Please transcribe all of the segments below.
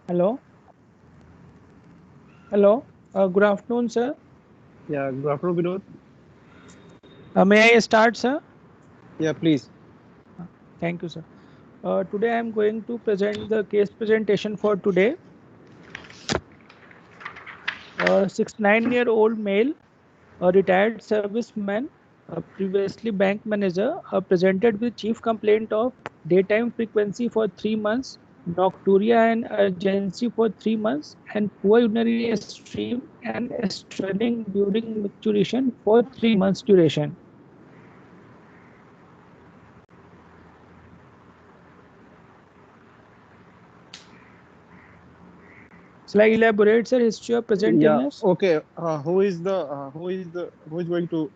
Hello. Hello. Good afternoon, sir. Yeah, good afternoon, Vinod. May I start, sir? Yeah, please. Thank you, sir. Today I am going to present the case presentation for today. 69-year-old male, a retired serviceman, previously bank manager, presented with chief complaint of daytime frequency for 3 months, nocturia and urgency for 3 months, and poor urinary stream and straining during micturition for 3 months duration. Shall I elaborate, sir, history of present Yeah, illness? okay. Who is going to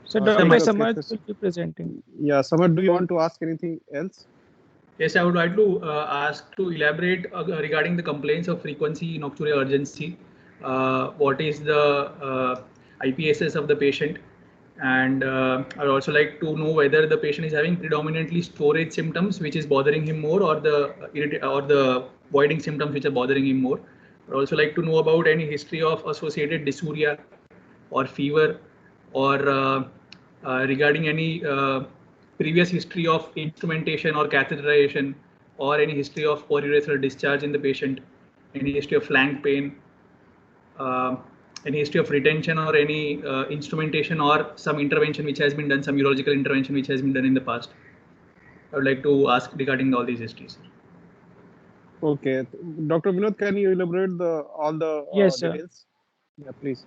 So submit Dr. the Samad. Samarth cases? will be presenting. Yeah, Samad, do you want to ask anything else? Yes, I would like to ask to elaborate regarding the complaints of frequency, nocturia, urgency. What is the IPSS of the patient? And I would also like to know whether the patient is having predominantly storage symptoms, which is bothering him more, or the voiding symptoms, which are bothering him more. I would also like to know about any history of associated dysuria or fever, or regarding any previous history of instrumentation or catheterization, or any history of polyurethral discharge in the patient, any history of flank pain, uh, any history of retention, or any instrumentation or some intervention which has been done, some urological intervention which has been done in the past. I would like to ask regarding all these histories. Okay, Dr. Vinod, can you elaborate the all the Yes, sir. details? Yeah, please.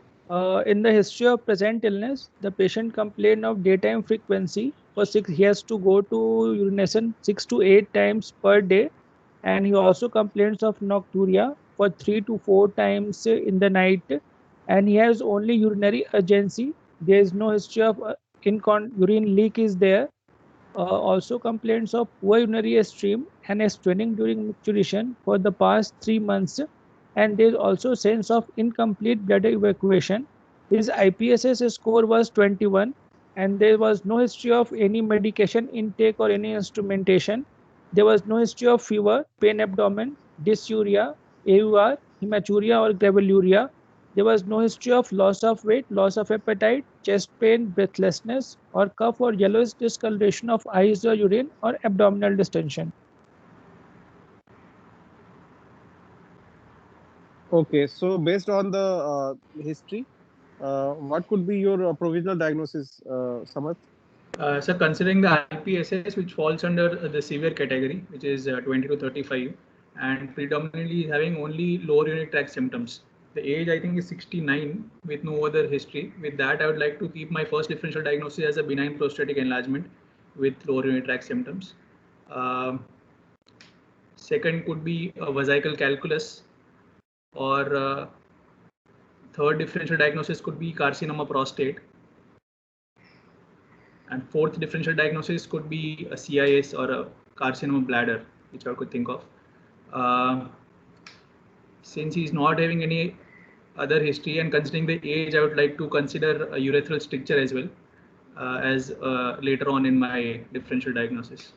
In the history of present illness, the patient complained of daytime frequency for six. He has to go to urination 6 to 8 times per day, and he also complains of nocturia for 3 to 4 times in the night, and he has only urinary urgency. There is no history of urine leak is there. Also complaints of poor urinary stream and straining during micturition for the past 3 months, and there is also sense of incomplete bladder evacuation. His IPSS score was 21, and there was no history of any medication intake or any instrumentation. There was no history of fever, pain abdomen, dysuria, AUR, hematuria or graveluria. There was no history of loss of weight, loss of appetite, chest pain, breathlessness, or cough or yellowish discoloration of eyes or urine, or abdominal distension. Okay, so based on the history, what could be your provisional diagnosis, Samad? So considering the IPSS, which falls under the severe category, which is 20 to 35, and predominantly having only lower urinary tract symptoms. The age I think is 69 with no other history. With that, I would like to keep my first differential diagnosis as a benign prostatic enlargement with lower urinary tract symptoms. Um Second could be a vesical calculus, or third differential diagnosis could be carcinoma prostate, and fourth differential diagnosis could be a CIS or a carcinoma bladder, which I could think of. Uh, since he's not having any other history, and considering the age, I would like to consider a urethral stricture as well, as later on in my differential diagnosis.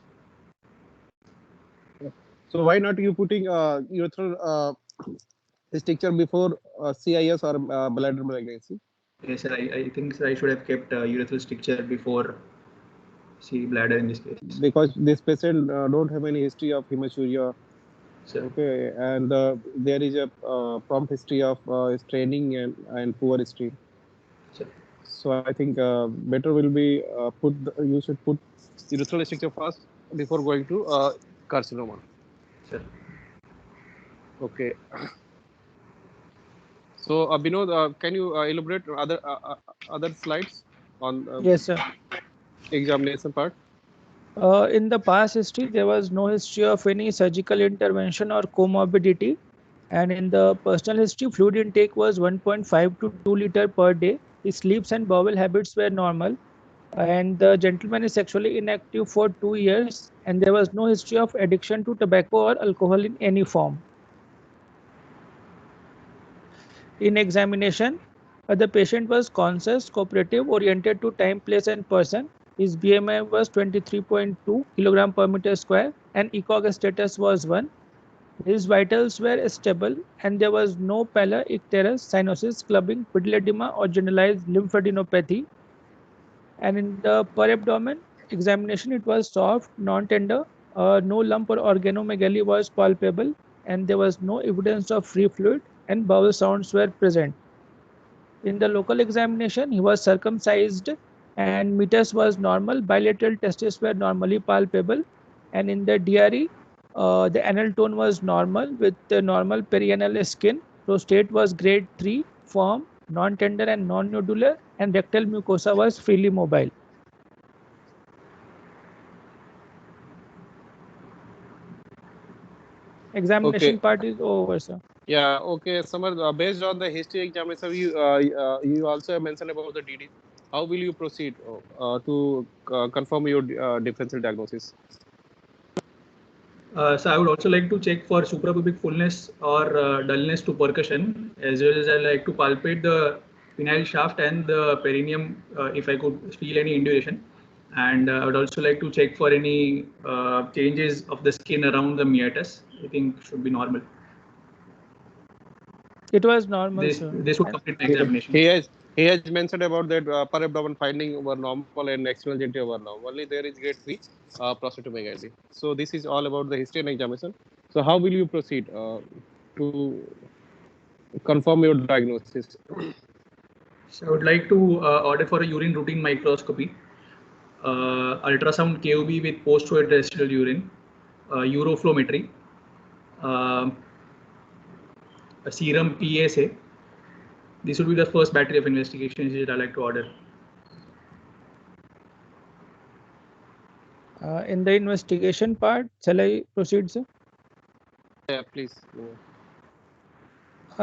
So why not you putting urethral stricture before CIS or bladder malignancy? Yes, sir, I think sir, I should have kept urethral stricture before C bladder in this case. Because this patient don't have any history of hematuria. Sir. Okay, and there is a prompt history of straining and poor stream. Sir. So I think better will be you should put urethral stricture first before going to carcinoma. Sir. Okay. So Binod, can you elaborate other slides on Yes, sir. examination part? In the past history, there was no history of any surgical intervention or comorbidity. And in the personal history, fluid intake was 1.5 to 2 liter per day. His sleeps and bowel habits were normal. And the gentleman is sexually inactive for 2 years, and there was no history of addiction to tobacco or alcohol in any form. In examination, the patient was conscious, cooperative, oriented to time, place, and person. His BMI was 23.2 kilogram per meter square, and ECOG status was 1. His vitals were stable and there was no pallor, icterus, cyanosis, clubbing, pedal or generalized lymphadenopathy. And in the per abdomen examination, it was soft, non-tender, no lump or organomegaly was palpable, and there was no evidence of free fluid, and bowel sounds were present. In the local examination, he was circumcised, and meatus was normal, bilateral testes were normally palpable, and in the DRE, the anal tone was normal with the normal perianal skin. Prostate was grade 3, firm, non-tender and non-nodular, and rectal mucosa was freely mobile. Examination part is over, sir. Yeah, okay, Samar, based on the history examination, you also mentioned about the DD. How will you proceed to confirm your differential diagnosis? So I would also like to check for suprapubic fullness or dullness to percussion, as well as I like to palpate the penile shaft and the perineum if I could feel any induration. And I would also like to check for any changes of the skin around the meatus. I think should be normal. It was normal, sir. This would complete the examination. He has mentioned about that per abdomen finding were normal and external genital were normal. Only there is grade 3 prostatomegaly. So this is all about the history and examination. So how will you proceed to confirm your diagnosis? So I would like to order for a urine routine microscopy, ultrasound KOB with post-void residual urine, uroflowmetry, a serum PSA. This would be the first battery of investigations that I like to order. In the investigation part, shall I proceed, sir? Yeah, please.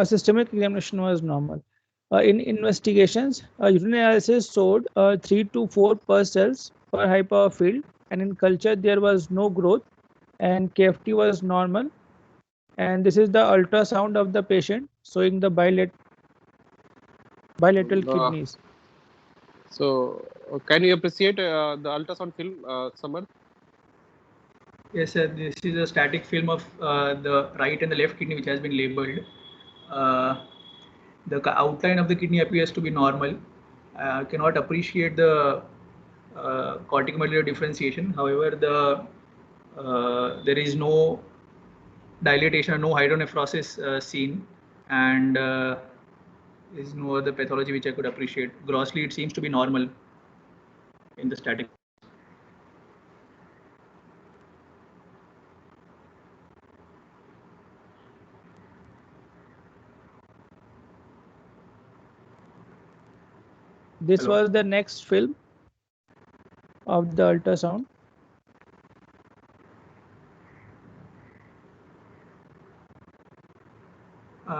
Systemic examination was normal. In investigations, urine analysis showed 3 to 4 per cells per high power field, and in culture there was no growth, and KFT was normal. And this is the ultrasound of the patient showing the bilateral kidneys. So, can you appreciate the ultrasound film, Samar? Yes, sir. This is a static film of the right and the left kidney, which has been labeled. The outline of the kidney appears to be normal. I cannot appreciate the corticomedullary differentiation. However, there is no dilatation or no hydronephrosis seen, and there is no other pathology which I could appreciate. Grossly, it seems to be normal in the static. This Hello. was the next film of the ultrasound.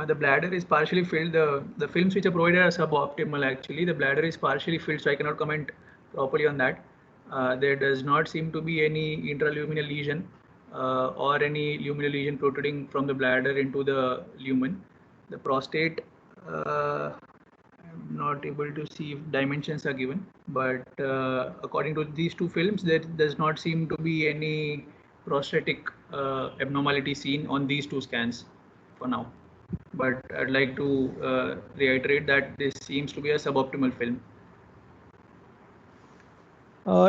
The bladder is partially filled. The films which are provided are suboptimal actually. The bladder is partially filled, so I cannot comment properly on that. There does not seem to be any intraluminal lesion or any luminal lesion protruding from the bladder into the lumen. The prostate, I'm not able to see if dimensions are given, but according to these two films, there does not seem to be any prostatic abnormality seen on these two scans for now. But I'd like to reiterate that this seems to be a suboptimal film.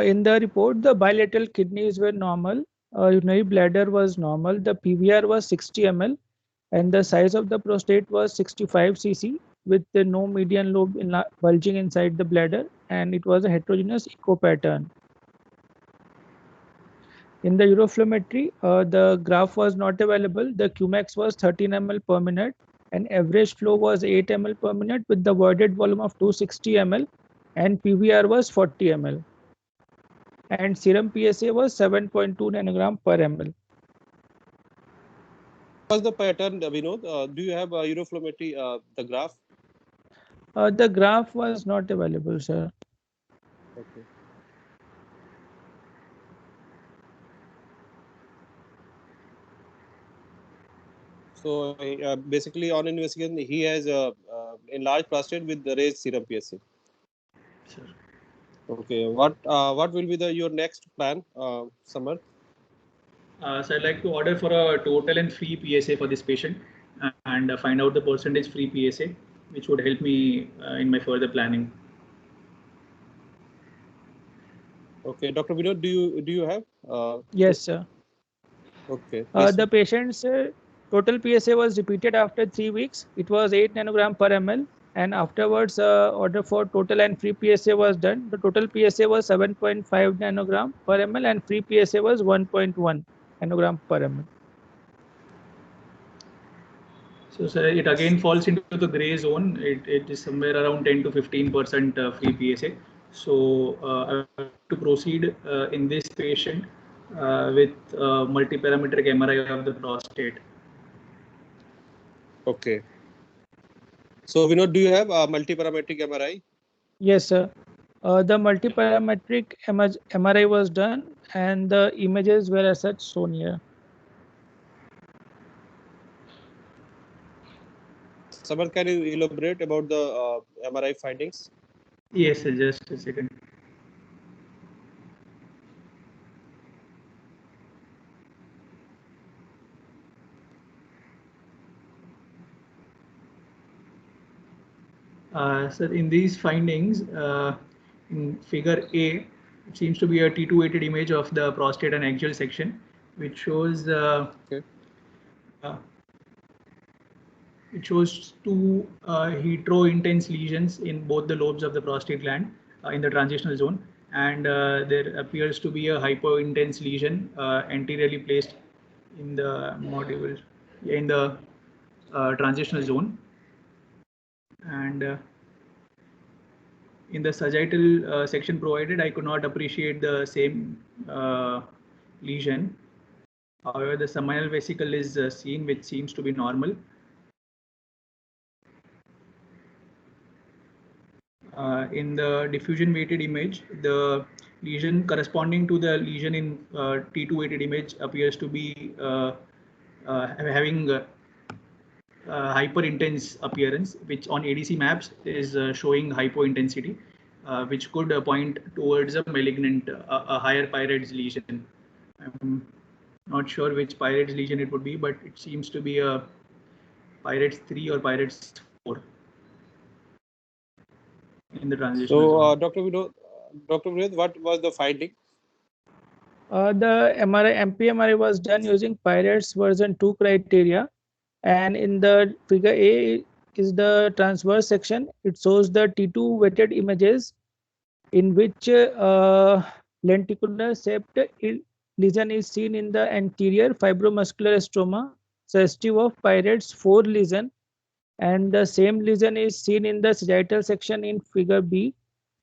In the report, the bilateral kidneys were normal, urinary bladder was normal, the PVR was 60 ml, and the size of the prostate was 65 cc with no median lobe bulging inside the bladder, and it was a heterogeneous echo pattern. In the uroflowmetry, the graph was not available. The Qmax was 13 ml per minute, and average flow was 8 ml per minute with the voided volume of 260 ml, and PVR was 40 ml. And serum PSA was 7.2 nanogram per ml. What's the pattern, Vinod? Do you have uroflowmetry, the graph? The graph was not available, sir. Okay. So basically, on investigation, he has enlarged prostate with the raised serum PSA. Sure. Okay. What will be your next plan, Samar? So I'd like to order for a total and free PSA for this patient and find out the percentage free PSA, which would help me in my further planning. Okay, Dr. Vinod, do you have? Yes, sir. Okay. Please. The patient's total PSA was repeated after 3 weeks. It was 8 nanogram per ml, and afterwards order for total and free PSA was done. The total PSA was 7.5 nanogram per ml and free PSA was 1.1 nanogram per ml. So sir, it again falls into the gray zone. It is somewhere around 10 to 15% free PSA. So I have to proceed in this patient with multiparametric MRI of the prostate. Okay. So Vinod, do you have a multiparametric MRI? Yes, sir. The multiparametric MRI was done and the images were as such shown here. Samarth, can you elaborate about the MRI findings? Yes, sir, just a second. So in these findings, in figure A, it seems to be a T2 weighted image of the prostate and axial section, which shows Okay. it shows two hetero-intense lesions in both the lobes of the prostate gland in the transitional zone, and there appears to be a hypo-intense lesion anteriorly placed in the module in the transitional zone, and in the sagittal section provided, I could not appreciate the same lesion. However, the seminal vesicle is seen, which seems to be normal. In the diffusion weighted image, the lesion corresponding to the lesion in T2 weighted image appears to be having hyper intense appearance, which on ADC maps is showing hypo intensity, which could point towards a malignant, a higher pyrites lesion. I'm not sure which pyrites lesion it would be, but it seems to be a pyrites 3 or pyrites 4 in the transitional zone. Dr. Vinod, what was the finding? The MPMRI was done using Pirates version 2 criteria, and in the figure A is the transverse section. It shows the T2 weighted images in which lenticular shaped lesion is seen in the anterior fibromuscular stroma suggestive of Pirates 4 lesion, and the same lesion is seen in the sagittal section in figure B.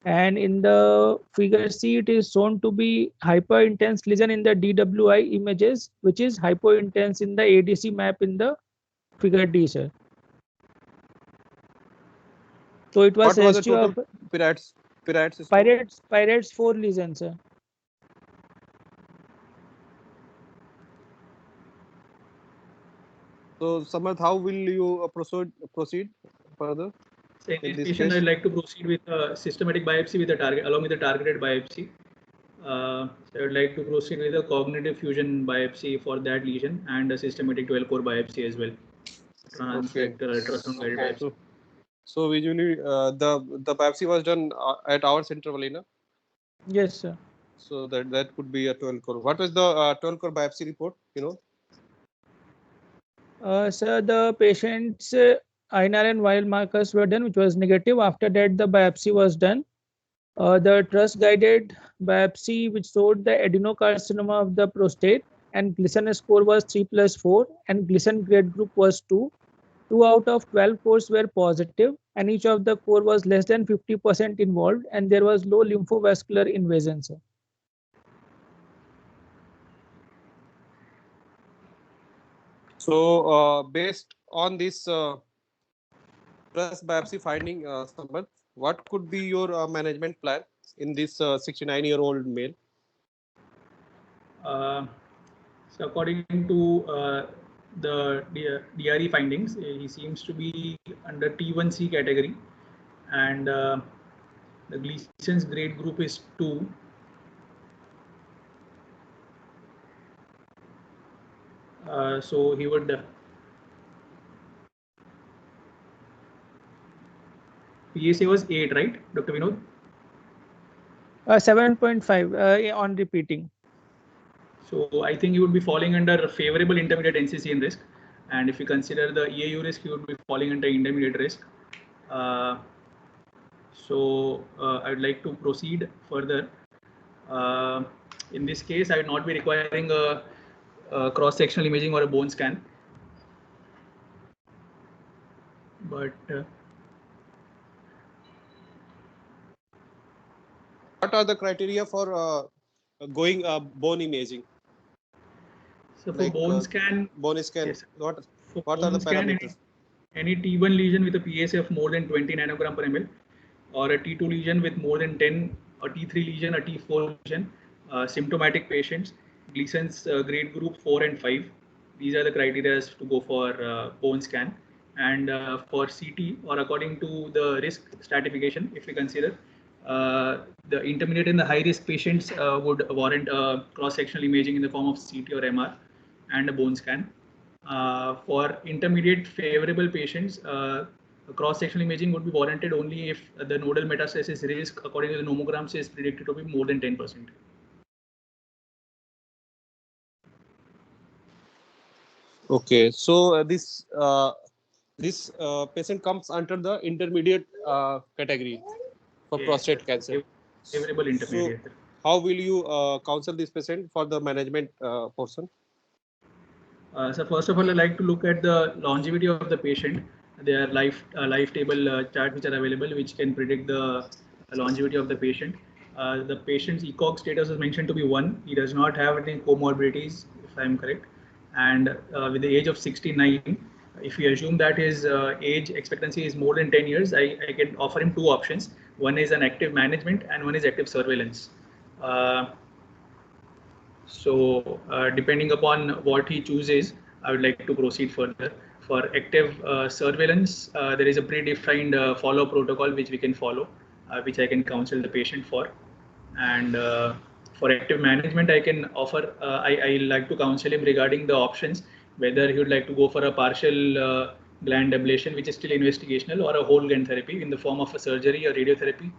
And in the figure C, it is shown to be hyper-intense lesion in the DWI images, which is hypo-intense in the ADC map in the figure D, sir. So it was What was the total of Pirates 4 lesions, sir. So Samarth, how will you proceed further? So in this patient, I'd like to proceed with a systematic biopsy with a target, along with a targeted biopsy. So I'd like to proceed with a cognitive fusion biopsy for that lesion and a systematic 12-core biopsy as well. Transrectal ultrasound guided biopsy. So usually the biopsy was done at our center, Valina? Yes, sir. So that could be a 12-core. What was the 12-core biopsy report? You know? Sir, the patient's INR and viral markers were done, which was negative. After that, the biopsy was done. The trust-guided biopsy, which showed the adenocarcinoma of the prostate, and Gleason score was 3+4, and Gleason grade group was 2. 2 out of 12 cores were positive, and each of the core was less than 50% involved, and there was low lymphovascular invasion, sir. So based on this trust biopsy finding, Samarth, what could be your management plan in this 69-year-old male? So according to the DRE findings, he seems to be under T1C category, and the Gleason's grade group is 2. So he would PSA was 8, right, Dr. Vinod? 7.5 on repeating. So I think he would be falling under favorable intermediate NCCN risk, and if you consider the EAU risk, he would be falling under intermediate risk. I'd like to proceed further. In this case, I would not be requiring a cross-sectional imaging or a bone scan. But what are the criteria for going bone imaging? So for bone scan, yes. What are the parameters? Any T1 lesion with a PSA of more than 20 nanogram per ml, or a T2 lesion with more than 10, a T3 lesion, a T4 lesion, symptomatic patients, Gleason's grade group 4 and 5. These are the criteria to go for bone scan. And for CT, or according to the risk stratification, if we consider, the intermediate and the high risk patients would warrant cross-sectional imaging in the form of CT or MR and a bone scan. For intermediate favorable patients, cross-sectional imaging would be warranted only if the nodal metastasis risk, according to the nomograms, is predicted to be more than 10%. Okay, so this patient comes under the intermediate category for prostate cancer. Favorable intermediate. So how will you counsel this patient for the management portion? So first of all, I like to look at the longevity of the patient. There are life table charts which are available, which can predict the longevity of the patient. The patient's ECOG status is mentioned to be 1. He does not have any comorbidities, if I am correct. And with the age of 69, if we assume that his age expectancy is more than 10 years, I can offer him 2 options. One is an active management and one is active surveillance. Depending upon what he chooses, I would like to proceed further. For active surveillance, there is a predefined follow protocol which we can follow, which I can counsel the patient for. And for active management, I can offer, I like to counsel him regarding the options, whether he would like to go for a partial gland ablation, which is still investigational, or a whole gland therapy in the form of a surgery or radiotherapy,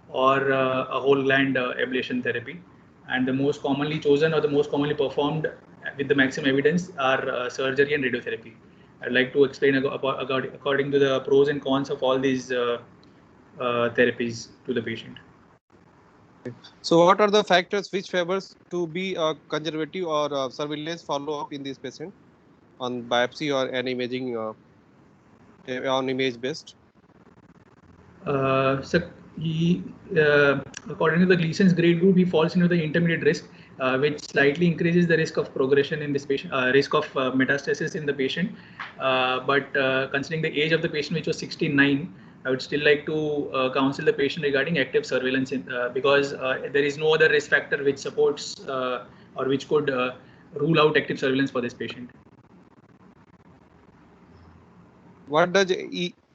or a whole gland ablation therapy. And the most commonly chosen or the most commonly performed with the maximum evidence are surgery and radiotherapy. I'd like to explain according to the pros and cons of all these therapies to the patient. So what are the factors which favors to be conservative or surveillance follow-up in this patient on biopsy or an imaging on image based? So he, according to the Gleason's grade group, he falls into the intermediate risk, which slightly increases the risk of progression in this patient, risk of metastasis in the patient. But considering the age of the patient, which was 69, I would still like to counsel the patient regarding active surveillance because there is no other risk factor which supports or which could rule out active surveillance for this patient. What does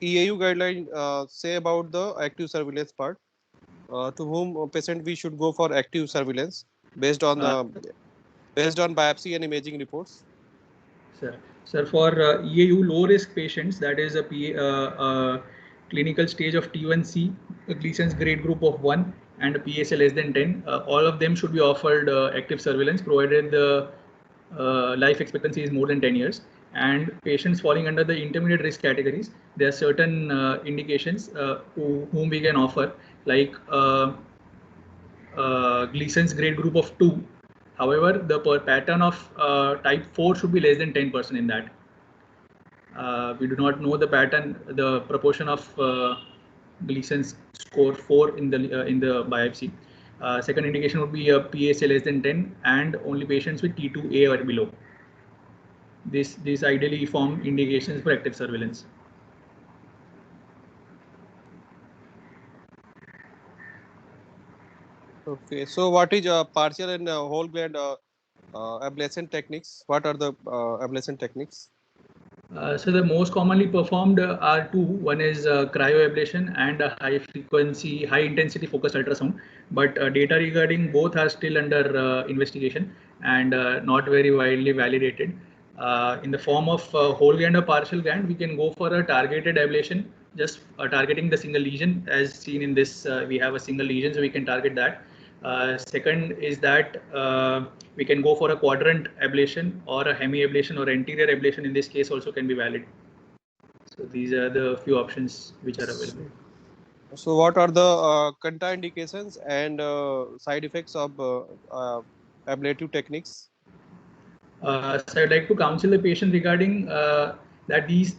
EAU guideline say about the active surveillance part? To whom patient we should go for active surveillance based on biopsy and imaging reports? Sir, for EAU low risk patients, that is a clinical stage of T1C, a Gleason's grade group of 1, and a PSA less than 10, all of them should be offered active surveillance provided the life expectancy is more than 10 years. And patients falling under the intermediate risk categories, there are certain indications whom we can offer, like Gleason's grade group of 2. However, the pattern of type 4 should be less than 10% in that. We do not know the pattern, the proportion of Gleason's score 4 in the biopsy. Second indication would be a PSA less than 10 and only patients with T2A or below. These ideally form indications for active surveillance. Okay, so what is partial and whole gland ablation techniques? What are the ablation techniques? So the most commonly performed are 2. One is cryoablation and a high frequency, high intensity focused ultrasound. But data regarding both are still under investigation and not very widely validated. In the form of whole gland or partial gland, we can go for a targeted ablation, just targeting the single lesion. As seen in this, we have a single lesion, so we can target that. Second is that we can go for a quadrant ablation or a hemi ablation or anterior ablation. In this case, also can be valid. So these are the few options which are available. So what are the contraindications and side effects of ablative techniques? So I'd like to counsel the patient regarding that these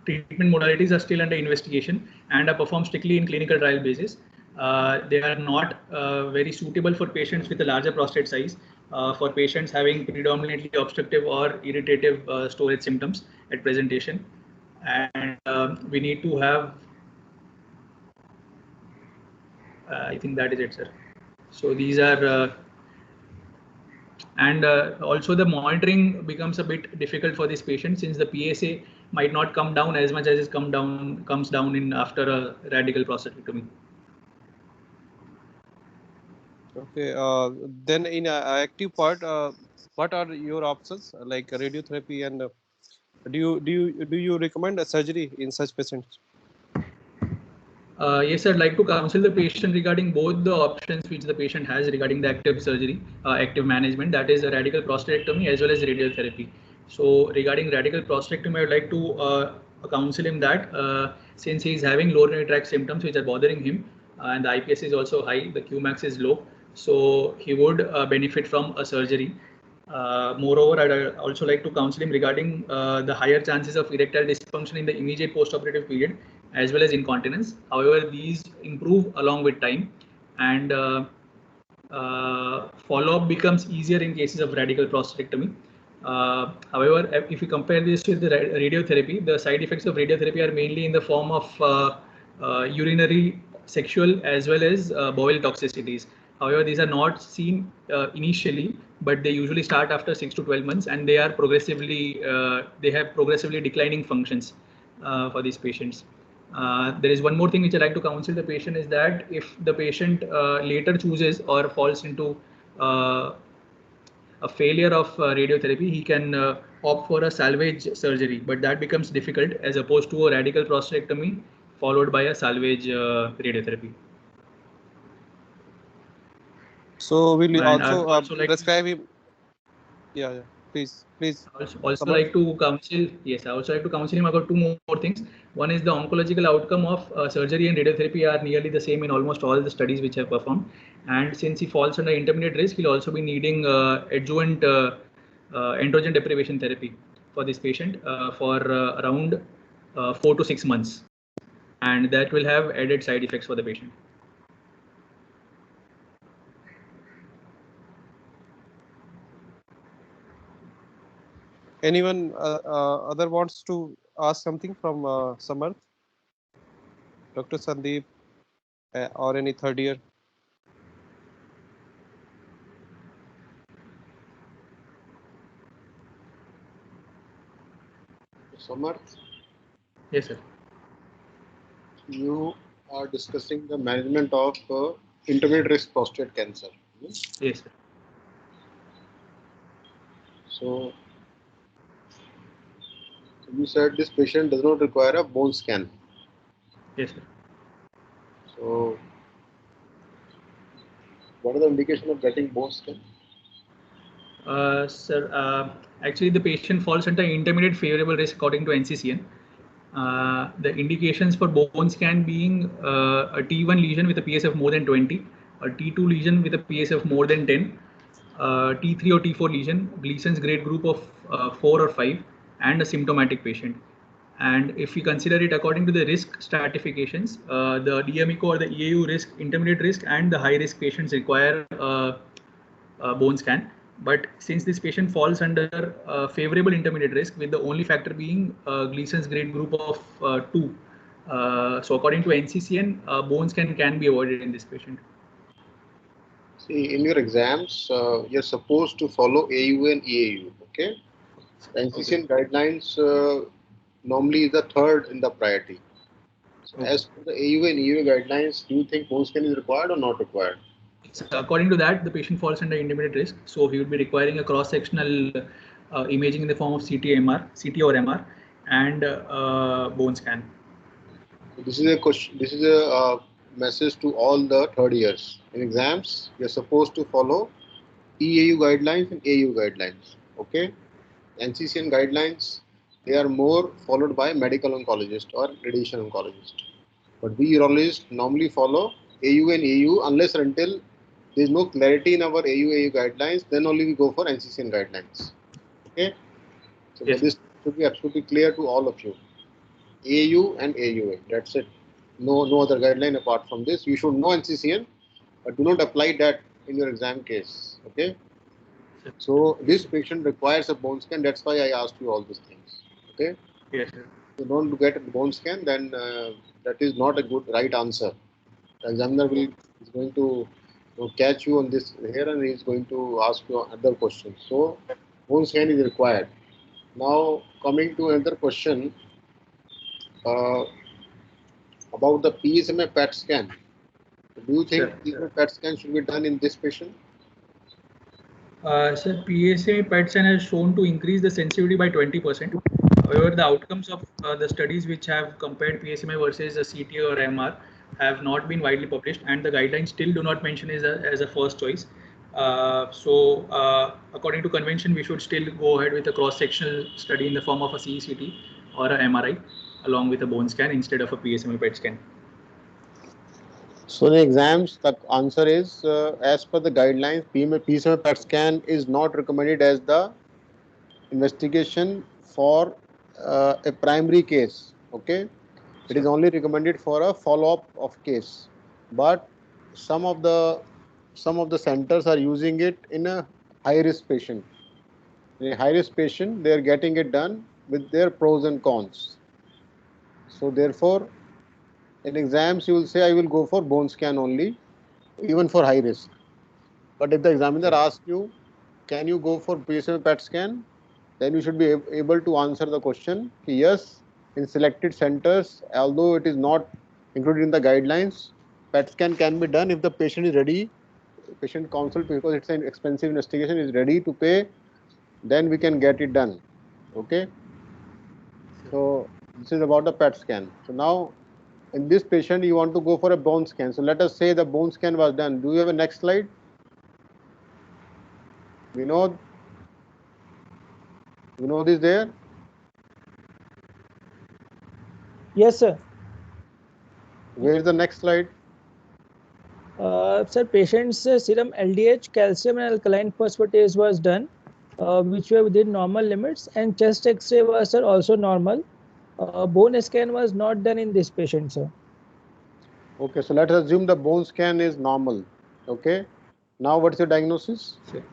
treatment modalities are still under investigation and are performed strictly in clinical trial basis. They are not very suitable for patients with a larger prostate size, for patients having predominantly obstructive or irritative storage symptoms at presentation. And we need to have, I think that is it, sir. So these are and also the monitoring becomes a bit difficult for this patient, since the PSA might not come down as much as it comes down in after a radical prostatectomy. Okay. Then in active part, what are your options like radiotherapy, and do you recommend a surgery in such patients? Yes, I'd like to counsel the patient regarding both the options which the patient has regarding the active surgery, active management, that is a radical prostatectomy as well as radiotherapy. So regarding radical prostatectomy, I would like to counsel him that since he is having lower urinary tract symptoms which are bothering him, and the IPS is also high, the Qmax is low, so he would benefit from a surgery. Moreover, I'd also like to counsel him regarding the higher chances of erectile dysfunction in the immediate postoperative period, as well as incontinence. However, these improve along with time, and follow-up becomes easier in cases of radical prostatectomy. However, if you compare this with the radiotherapy, the side effects of radiotherapy are mainly in the form of urinary, sexual, as well as bowel toxicities. However, these are not seen initially, but they usually start after 6 to 12 months, and they are progressively they have progressively declining functions for these patients. There is one more thing which I like to counsel the patient is that if the patient later chooses or falls into a failure of radiotherapy, he can opt for a salvage surgery, but that becomes difficult as opposed to a radical prostatectomy followed by a salvage radiotherapy. So will you And also like prescribe him? Yeah, please. Also like to counsel. Yes, I also like to counsel him about two more things. One is the oncological outcome of surgery and radiotherapy are nearly the same in almost all the studies which have performed. And since he falls under intermediate risk, he'll also be needing adjuvant androgen deprivation therapy for this patient for around 4 to 6 months, and that will have added side effects for the patient. Anyone other wants to ask something from Samarth, Dr. Sandeep, or any third year? Samarth? Yes, sir. You are discussing the management of intermediate risk prostate cancer. Yes, sir. So you said this patient does not require a bone scan. Yes, sir. So what are the indication of getting bone scan? Sir, actually the patient falls under intermediate favorable risk according to NCCN. The indications for bone scan being a T1 lesion with a PSA of more than 20, a T2 lesion with a PSA of more than 10, T3 or T4 lesion, Gleason's grade group of 4 or 5, and a symptomatic patient. And if we consider it according to the risk stratifications, the DMECO or the EAU risk, intermediate risk, and the high risk patients require a bone scan. But since this patient falls under favorable intermediate risk, with the only factor being Gleason's grade group of 2, so according to NCCN, bone scan can be avoided in this patient. See, in your exams, you're supposed to follow AU and EAU. Okay. NCCN guidelines normally is the third in the priority. So as per the AU and EAU guidelines, do you think bone scan is required or not required? So according to that, the patient falls under intermediate risk, so he would be requiring a cross-sectional imaging in the form of CT or MR, and bone scan. This is a question. This is a message to all the third years. In exams, you're supposed to follow EAU guidelines and AU guidelines. Okay, NCCN guidelines, they are more followed by medical oncologist or radiation oncologist. But we urologists normally follow AU and AU unless or until there is no clarity in our AU guidelines. Then only we go for NCCN guidelines. Okay, so Yes. this should be absolutely clear to all of you. AU and AUA. That's it. No other guideline apart from this. You should know NCCN, but do not apply that in your exam case. Okay. So this patient requires a bone scan. That's why I asked you all these things. Okay. Yes, sir. If you don't get a bone scan, then that is not a good right answer. The examiner is going to catch you on this here, and he is going to ask you other questions. So bone scan is required. Now coming to another question. About the PSMA PET scan. Do you think PSMA PET scan should be done in this patient? Sir, PSA PET scan has shown to increase the sensitivity by 20%. However, the outcomes of the studies which have compared PSMA versus a CT or MR have not been widely published, and the guidelines still do not mention it as a first choice. So, according to convention, we should still go ahead with a cross-sectional study in the form of a CECT or a MRI along with a bone scan instead of a PSMA PET scan. So, in exams, the answer is as per the guidelines, PSMA PET scan is not recommended as the investigation for a primary case. Okay, it is only recommended for a follow-up of case. But some of the centers are using it in a high-risk patient. In a high-risk patient, they are getting it done with their pros and cons. So therefore, in exams, you will say, I will go for bone scan only, even for high risk. But if the examiner asks you, can you go for PSMA PET scan? Then you should be able to answer the question, yes, in selected centers, although it is not included in the guidelines, PET scan can be done if the patient is ready, patient counsel, because it's an expensive investigation, is ready to pay, then we can get it done. Okay. So this is about the PET scan. So now in this patient, you want to go for a bone scan. So let us say the bone scan was done. Do you have a next slide? Vinod is there? Yes, sir. Where is the next slide? Sir, patient's serum LDH, calcium and alkaline phosphatase was done, which were within normal limits, and chest X-ray was also normal. Bone scan was not done in this patient, sir. Okay, so let us assume the bone scan is normal. Okay, now what's your diagnosis? Sure.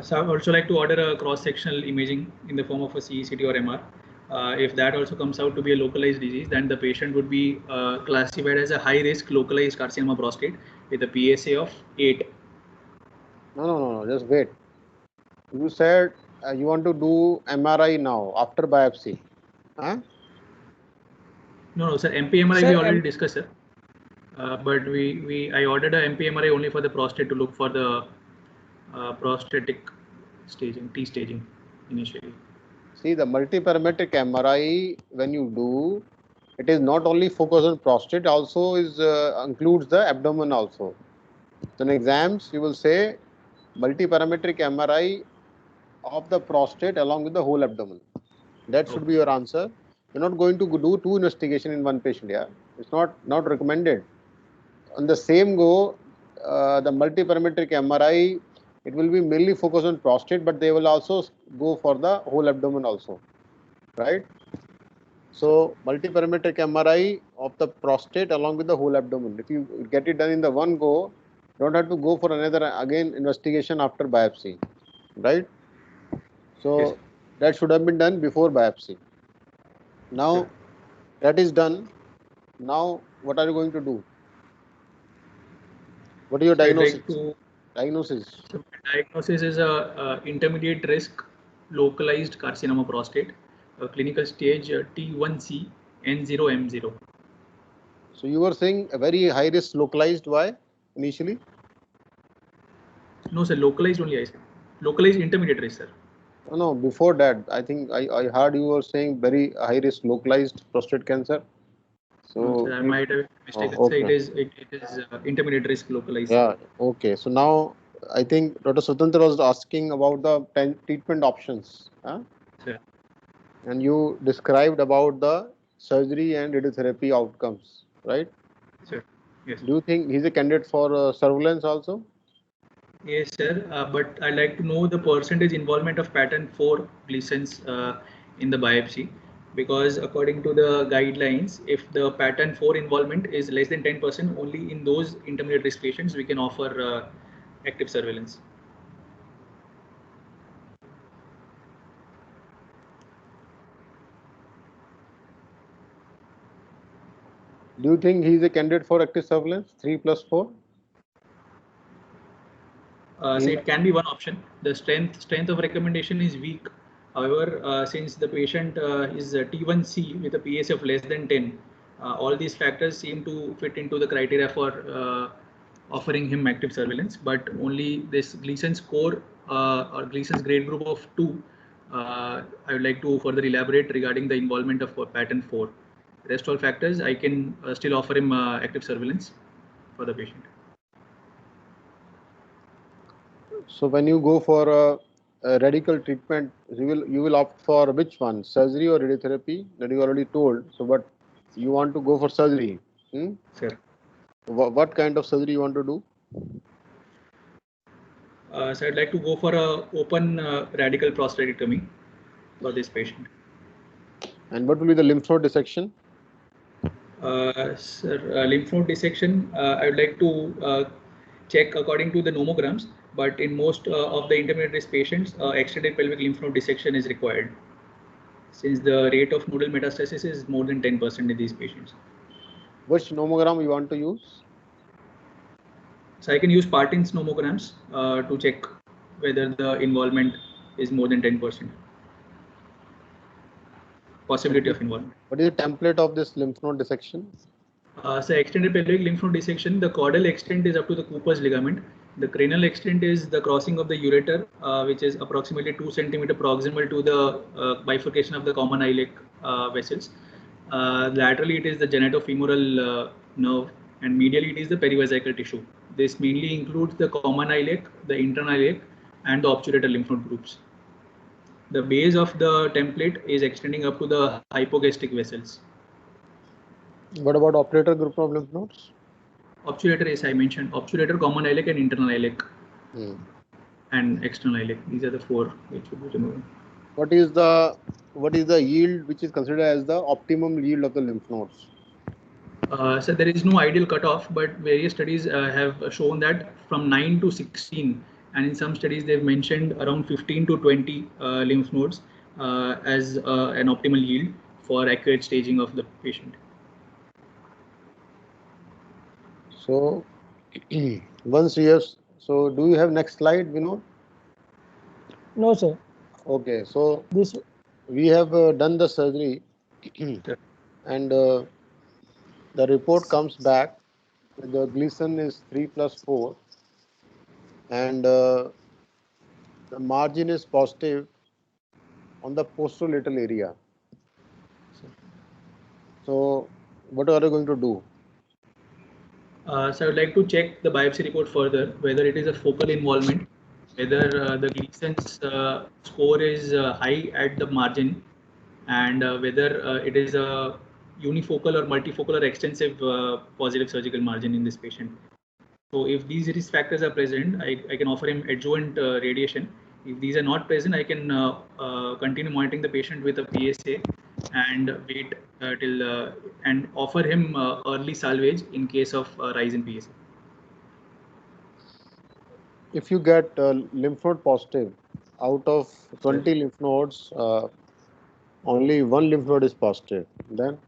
So I would also like to order a cross-sectional imaging in the form of a CECT or MR. If that also comes out to be a localized disease, then the patient would be classified as a high-risk localized carcinoma prostate with a PSA of 8. No, just wait. You said you want to do MRI now after biopsy. Huh? No, sir. MP-MRI Sir, we already discussed, sir. But I ordered a MP-MRI only for the prostate to look for the prostatic staging, T staging initially. See, the multiparametric MRI, when you do, it is not only focused on prostate, also is includes the abdomen also. So in exams, you will say multiparametric MRI of the prostate along with the whole abdomen. That should be your answer. You're not going to do two investigations in one patient. Yeah, it's not recommended. On the same go, the multiparametric MRI, it will be mainly focused on prostate, but they will also go for the whole abdomen also, right? So multiparametric MRI of the prostate along with the whole abdomen. If you get it done in the one go, you don't have to go for another again investigation after biopsy, right? So Yes. that should have been done before biopsy. Now that is done. Now what are you going to do? What is your diagnosis? Diagnosis. So diagnosis is a intermediate risk localized carcinoma prostate, clinical stage T1C N0M0. So you were saying a very high risk localized. Why initially? No, sir, localized only I said. Localized intermediate risk, sir. No, before that, I think I heard you were saying very high risk localized prostate cancer. So No, sir, I might have mistaken. So okay. it is intermediate risk localized. Yeah, okay. So now I think Dr. Swatantra was asking about the treatment options. Huh? Sir. And you described about the surgery and radiotherapy outcomes, right? Sir. Yes. Do you think he's a candidate for surveillance also? Yes, sir. But I'd like to know the percentage involvement of pattern 4 Gleason's in the biopsy, because according to the guidelines, if the pattern 4 involvement is less than 10%, only in those intermediate risk patients we can offer active surveillance. Do you think he is a candidate for active surveillance 3+4? So it can be one option. The strength of recommendation is weak. However, since the patient is T1C with a PSA of less than 10, all these factors seem to fit into the criteria for offering him active surveillance. But only this Gleason score or Gleason's grade group of 2, I would like to further elaborate regarding the involvement of pattern 4. Rest all factors, I can still offer him active surveillance for the patient. So when you go for a radical treatment, you will opt for which one, surgery or radiotherapy? That you already told. So, but you want to go for surgery? Sir. What kind of surgery you want to do? So I'd like to go for a open radical prostatectomy for this patient. And what will be the lymph node dissection? Sir, lymph node dissection, I would like to check according to the nomograms, but in most of the intermediate risk patients, extended pelvic lymph node dissection is required, since the rate of nodal metastasis is more than 10% in these patients. Which nomogram you want to use? So I can use Partin's nomograms to check whether the involvement is more than 10%. Possibility of involvement. What is the template of this lymph node dissection? So extended pelvic lymph node dissection, the caudal extent is up to the Cooper's ligament. The cranial extent is the crossing of the ureter, which is approximately 2 cm proximal to the bifurcation of the common iliac vessels. Laterally, it is the genitofemoral nerve, and medially, it is the perivesical tissue. This mainly includes the common iliac, the internal iliac, and the obturator lymph node groups. The base of the template is extending up to the hypogastric vessels. What about obturator group of lymph nodes? Obturator, as I mentioned, obturator, common iliac, and internal iliac, and external iliac. These are the 4 which should be removed. What is the yield which is considered as the optimum yield of the lymph nodes? So there is no ideal cutoff, but various studies have shown that from 9 to 16, and in some studies they've mentioned around 15 to 20 lymph nodes as an optimal yield for accurate staging of the patient. So once you have, so do you have next slide, Vinod? No, sir. Okay, so This we have done the surgery and the report comes back with the Gleason is 3+4 and the margin is positive on the posterolateral area. So what are you going to do? So I would like to check the biopsy report further, whether it is a focal involvement, whether the Gleason's score is high at the margin, and whether it is a unifocal or multifocal or extensive positive surgical margin in this patient. So if these risk factors are present, I can offer him adjuvant radiation. If these are not present, I can continue monitoring the patient with a PSA and wait till and offer him early salvage in case of rise in PSA. If you get lymph node positive, out of 20 lymph nodes, only 1 lymph node is positive, then?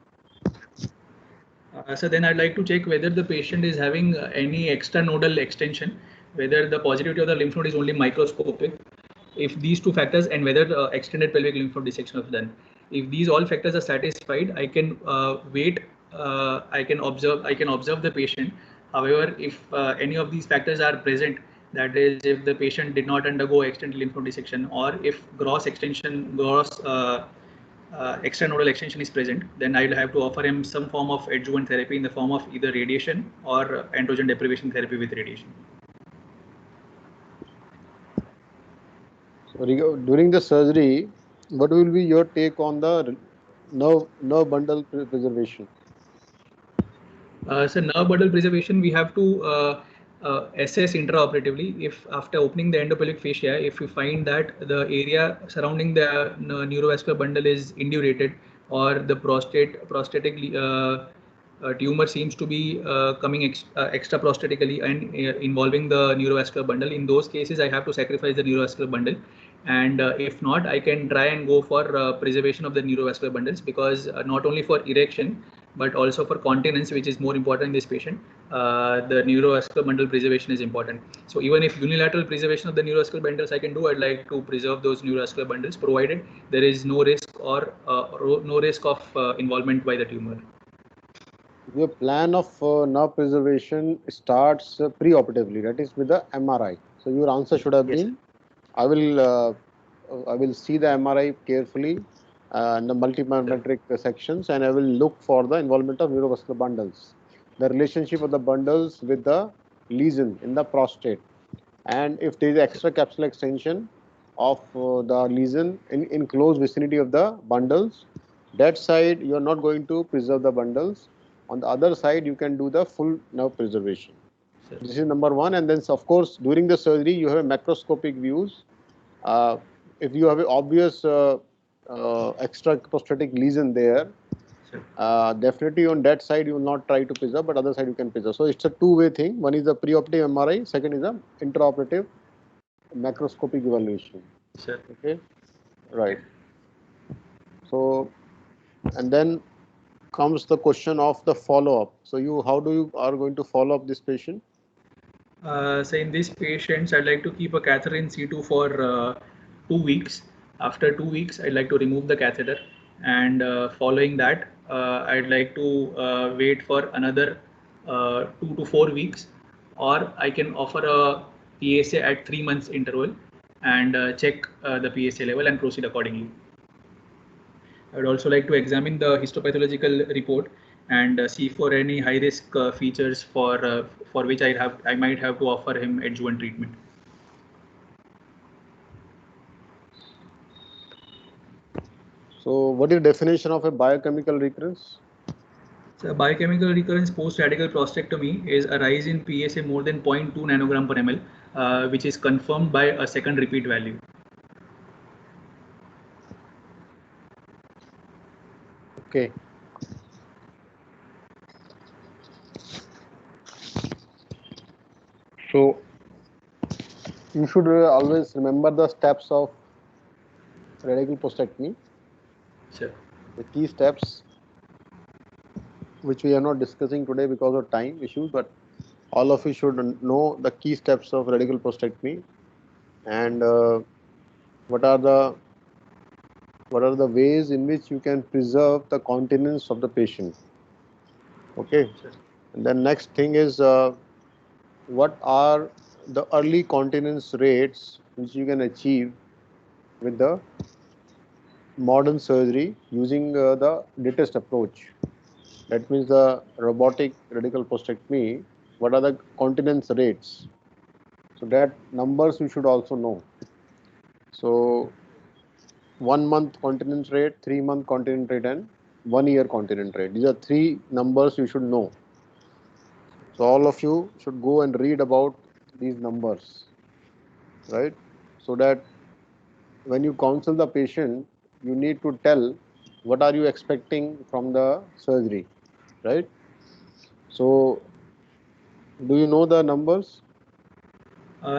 So then I'd like to check whether the patient is having any extranodal extension, whether the positivity of the lymph node is only microscopic. If these 2 factors, and whether extended pelvic lymph node dissection is done. If these all factors are satisfied, I can wait. I can observe the patient. However, if any of these factors are present That is, if the patient did not undergo extended lymph node dissection, or if gross extranodal extension is present, then I'll have to offer him some form of adjuvant therapy in the form of either radiation or androgen deprivation therapy with radiation. So during the surgery, what will be your take on the nerve bundle preservation? So nerve bundle preservation, we have to assess intraoperatively. If after opening the endopelvic fascia, if we find that the area surrounding the neurovascular bundle is indurated, or the prostatic tumor seems to be coming extra prostatically and involving the neurovascular bundle, in those cases I have to sacrifice the neurovascular bundle. And if not, I can try and go for preservation of the neurovascular bundles, because not only for erection but also for continence, which is more important in this patient, the neurovascular bundle preservation is important. So even if unilateral preservation of the neurovascular bundles I can do, I'd like to preserve those neurovascular bundles, provided there is no risk or no risk of involvement by the tumor. Your plan of nerve preservation starts pre-operatively, that is with the MRI. So your answer should have been, I will see the MRI carefully and the multiparametric sections, and I will look for the involvement of neurovascular bundles, the relationship of the bundles with the lesion in the prostate, and if there is extra capsular extension of the lesion in close vicinity of the bundles, that side you are not going to preserve the bundles. On the other side, you can do the full nerve preservation. This is number one. And then, of course, during the surgery, you have macroscopic views. If you have an obvious extra prostatic lesion there, definitely on that side you will not try to preserve, but other side you can preserve. So it's a two-way thing. One is the preoperative MRI, second is the intraoperative macroscopic evaluation. Okay, right. So, and then comes the question of the follow-up. So how do you are going to follow up this patient? So in these patients, I'd like to keep a catheter in situ for 2 weeks. After 2 weeks, I'd like to remove the catheter, and following that, I'd like to wait for another 2 to 4 weeks, or I can offer a PSA at 3 months interval and check the PSA level and proceed accordingly. I would also like to examine the histopathological report and see for any high risk features for which I might have to offer him adjuvant treatment. So what is the definition of a biochemical recurrence? So biochemical recurrence post-radical prostatectomy is a rise in PSA more than 0.2 nanogram per ml, which is confirmed by a second repeat value. Okay. So you should always remember the steps of radical prostatectomy. Sure. The key steps, which we are not discussing today because of time issues, but all of you should know the key steps of radical prostatectomy, and what are the ways in which you can preserve the continence of the patient. Okay. Sure. And then next thing is what are the early continence rates which you can achieve with the modern surgery using the latest approach. That means the robotic radical prostatectomy. What are the continence rates? So that numbers you should also know. So 1 month continence rate, 3 month continence rate, and 1 year continence rate. These are 3 numbers you should know. So all of you should go and read about these numbers, right? So that when you counsel the patient, you need to tell what are you expecting from the surgery, right? So do you know the numbers?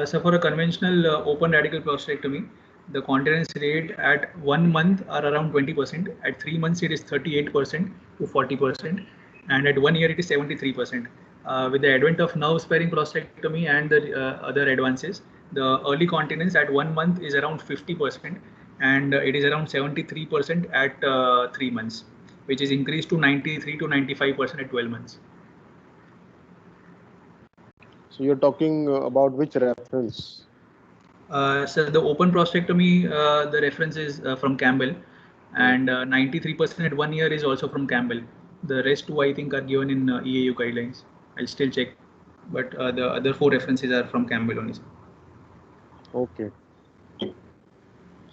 So for a conventional open radical prostatectomy, the continence rate at 1 month are around 20%. At 3 months, it is 38% to 40%, and at 1 year, it is 73%. With the advent of nerve sparing prostatectomy and the other advances, the early continence at 1 month is around 50%, and it is around 73% at 3 months, which is increased to 93 to 95% at 12 months. So So you're talking about which reference? So the open prostatectomy, the reference is from Campbell, and 93% at 1 year is also from Campbell. The rest two I think are given in EAU guidelines. I'll still check, but the other 4 references are from Campbell only. Okay.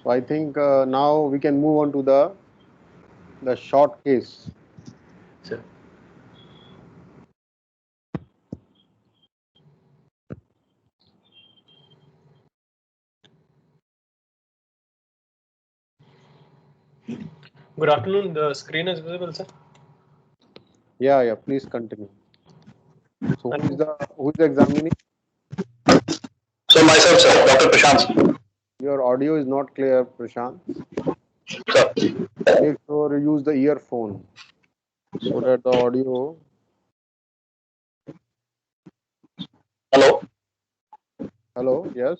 So I think now we can move on to the short case. Sir. Good afternoon. The screen is visible, sir. Yeah. Please continue. So who is examining? So myself, sir, Dr. Prashant. Your audio is not clear, Prashant. Sir. Make sure you use the earphone so that the audio. Hello. Hello. Yes.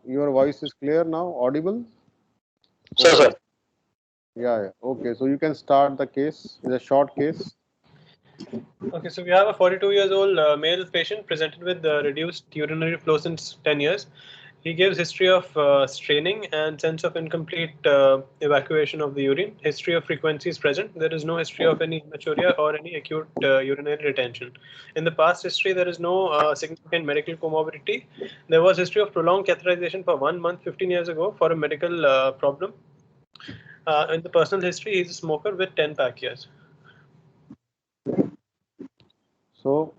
Your voice is clear now. Audible. Sir, sir. Yeah. Okay. So you can start the case. It's a short case. Okay, so we have a 42 years old male patient presented with reduced urinary flow since 10 years. He gives history of straining and sense of incomplete evacuation of the urine. History of frequency is present. There is no history of any hematuria or any acute urinary retention. In the past history, there is no significant medical comorbidity. There was history of prolonged catheterization for 1 month 15 years ago for a medical problem. In the personal history, he is a smoker with 10 pack years. So,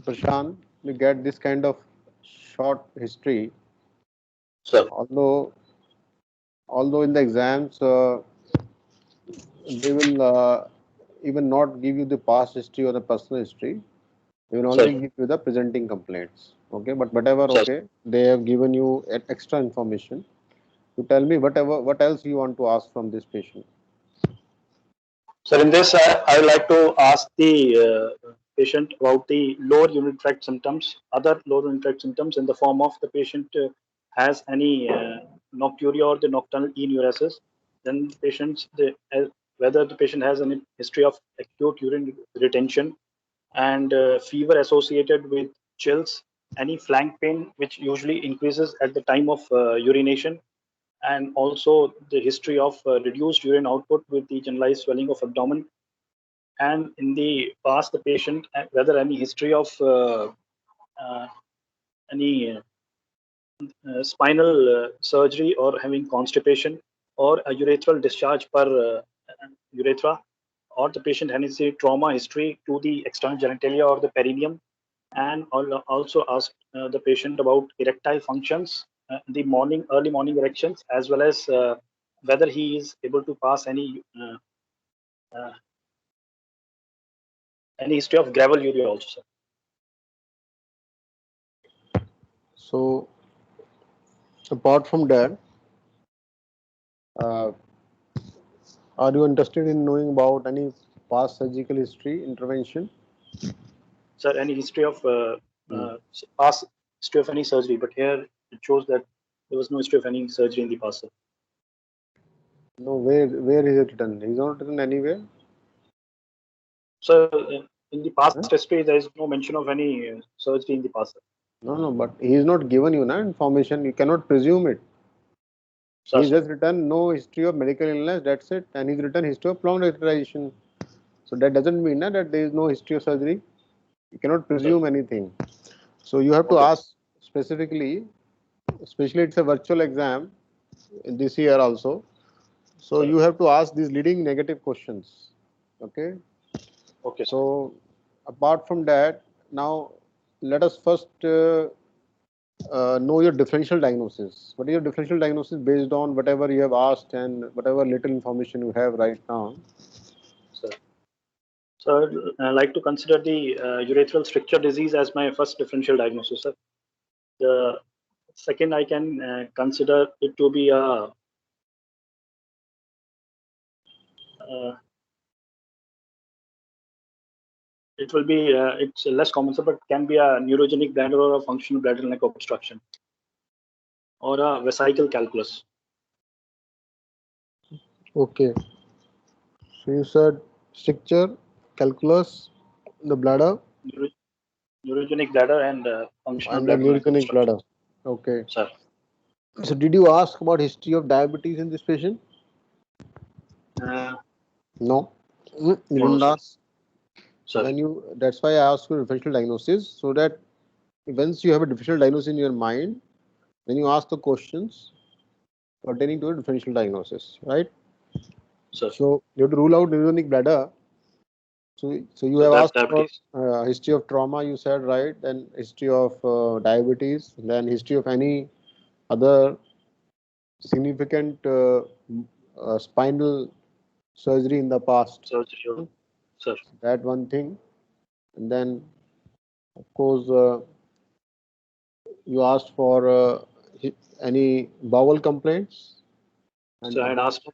Prashant, we get this kind of short history. Sir. Although in the exams, they will even not give you the past history or the personal history. They will only give you the presenting complaints. Okay, but whatever, okay, they have given you extra information. You tell me what else you want to ask from this patient. Sir, in this, I would like to ask the patient about the lower urinary tract symptoms, other lower urinary tract symptoms in the form of the patient has any nocturia or the nocturnal enuresis. Then whether the patient has any history of acute urine retention and fever associated with chills, any flank pain which usually increases at the time of urination, and also the history of reduced urine output with the generalized swelling of abdomen, and in the past the patient whether any history of any spinal surgery or having constipation or a urethral discharge per urethra, or the patient has a trauma history to the external genitalia or the perineum, and also ask the patient about erectile functions, the early morning erections, as well as whether he is able to pass any history of gravel urea also, sir. So, apart from that, are you interested in knowing about any past surgical history intervention? Sir, any history of past history of any surgery, but here it shows that there was no history of any surgery in the past, sir. No, where is it written? It's not written anywhere. So in the past history, there is no mention of any surgery in the past, sir. No, but he is not given you information. You cannot presume it. He just written no history of medical illness. That's it, and he's written history of prolonged catheterization. So that doesn't mean that there is no history of surgery. You cannot presume anything. So you have to ask specifically. Especially it's a virtual exam this year also. So you have to ask these leading negative questions. Okay. Okay. So apart from that, now let us first know your differential diagnosis. What is your differential diagnosis based on whatever you have asked and whatever little information you have right now? So I like to consider the urethral stricture disease as my first differential diagnosis, sir. The second, I can consider it to be a it will be it's less common, sir, but can be a neurogenic bladder or a functional bladder neck obstruction or a vesical calculus. Okay. So you said stricture, calculus, the bladder. neurogenic bladder and functional And the bladder. neurogenic bladder. Okay. Sir. So did you ask about history of diabetes in this patient? No. You didn't sir. ask. So when that's why I asked for differential diagnosis, so that once you have a differential diagnosis in your mind, then you ask the questions pertaining to a differential diagnosis, right? Sir. So you have to rule out neurogenic bladder. So you have asked diabetes. for history of trauma, you said, right? Then history of diabetes, then history of any other significant spinal surgery in the past. Surgery, sir. That one thing. And then, of course, you asked for any bowel complaints. And so I asked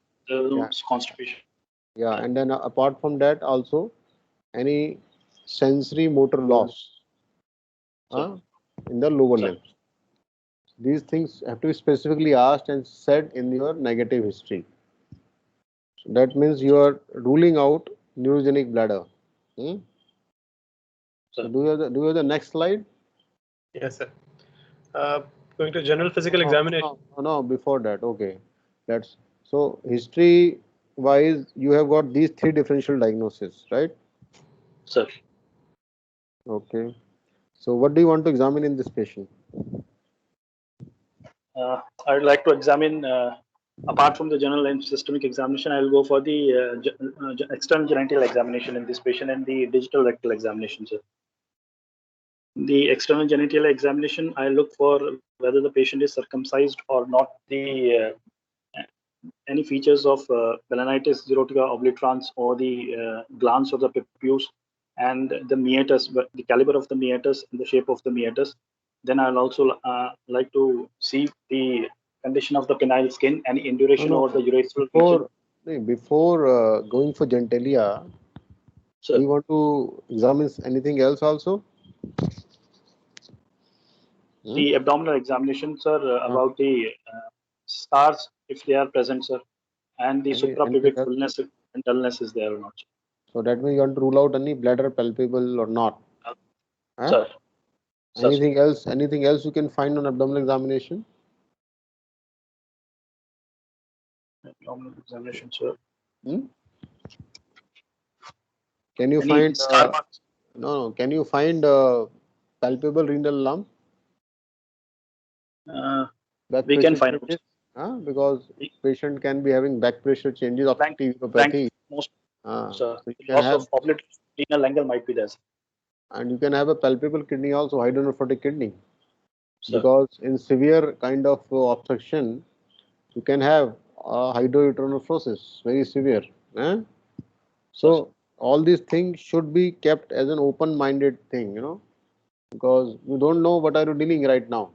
constipation. Yeah, and then apart from that, also any sensory motor loss in the lower limb. These things have to be specifically asked and said in your negative history. So that means you are ruling out neurogenic bladder. So do you have the next slide? Yes, sir. Going to general physical examination. No, before that. Okay, that's so history wise. You have got these three differential diagnoses, right? Sir. Okay. So what do you want to examine in this patient? I would like to examine, apart from the general and systemic examination, I will go for the external genital examination in this patient and the digital rectal examination, sir. The external genital examination, I look for whether the patient is circumcised or not, the any features of balanitis xerotica obliterans or the glans of the papius and the meatus, the caliber of the meatus and the shape of the meatus. Then I'll also like to see the condition of the penile skin and induration over the urethral region. Before going for genitalia, do you want to examine anything else also? The abdominal examination, sir, about the stars, if they are present, sir, and the suprapubic fullness and dullness is there or not. So that means you want to rule out any bladder palpable or not. Sir. Anything else? Anything else you can find on abdominal examination? Abdominal examination, sir. Can you find no? Can you find palpable renal lump? We can find it. Because patient can be having back pressure changes of TVopathy. So loss of renal angle might be there. And you can have a palpable kidney also, hydronephrotic kidney. Because in severe kind of obstruction, you can have hydronephrosis, very severe. So all these things should be kept as an open-minded thing, because you don't know what are you dealing right now.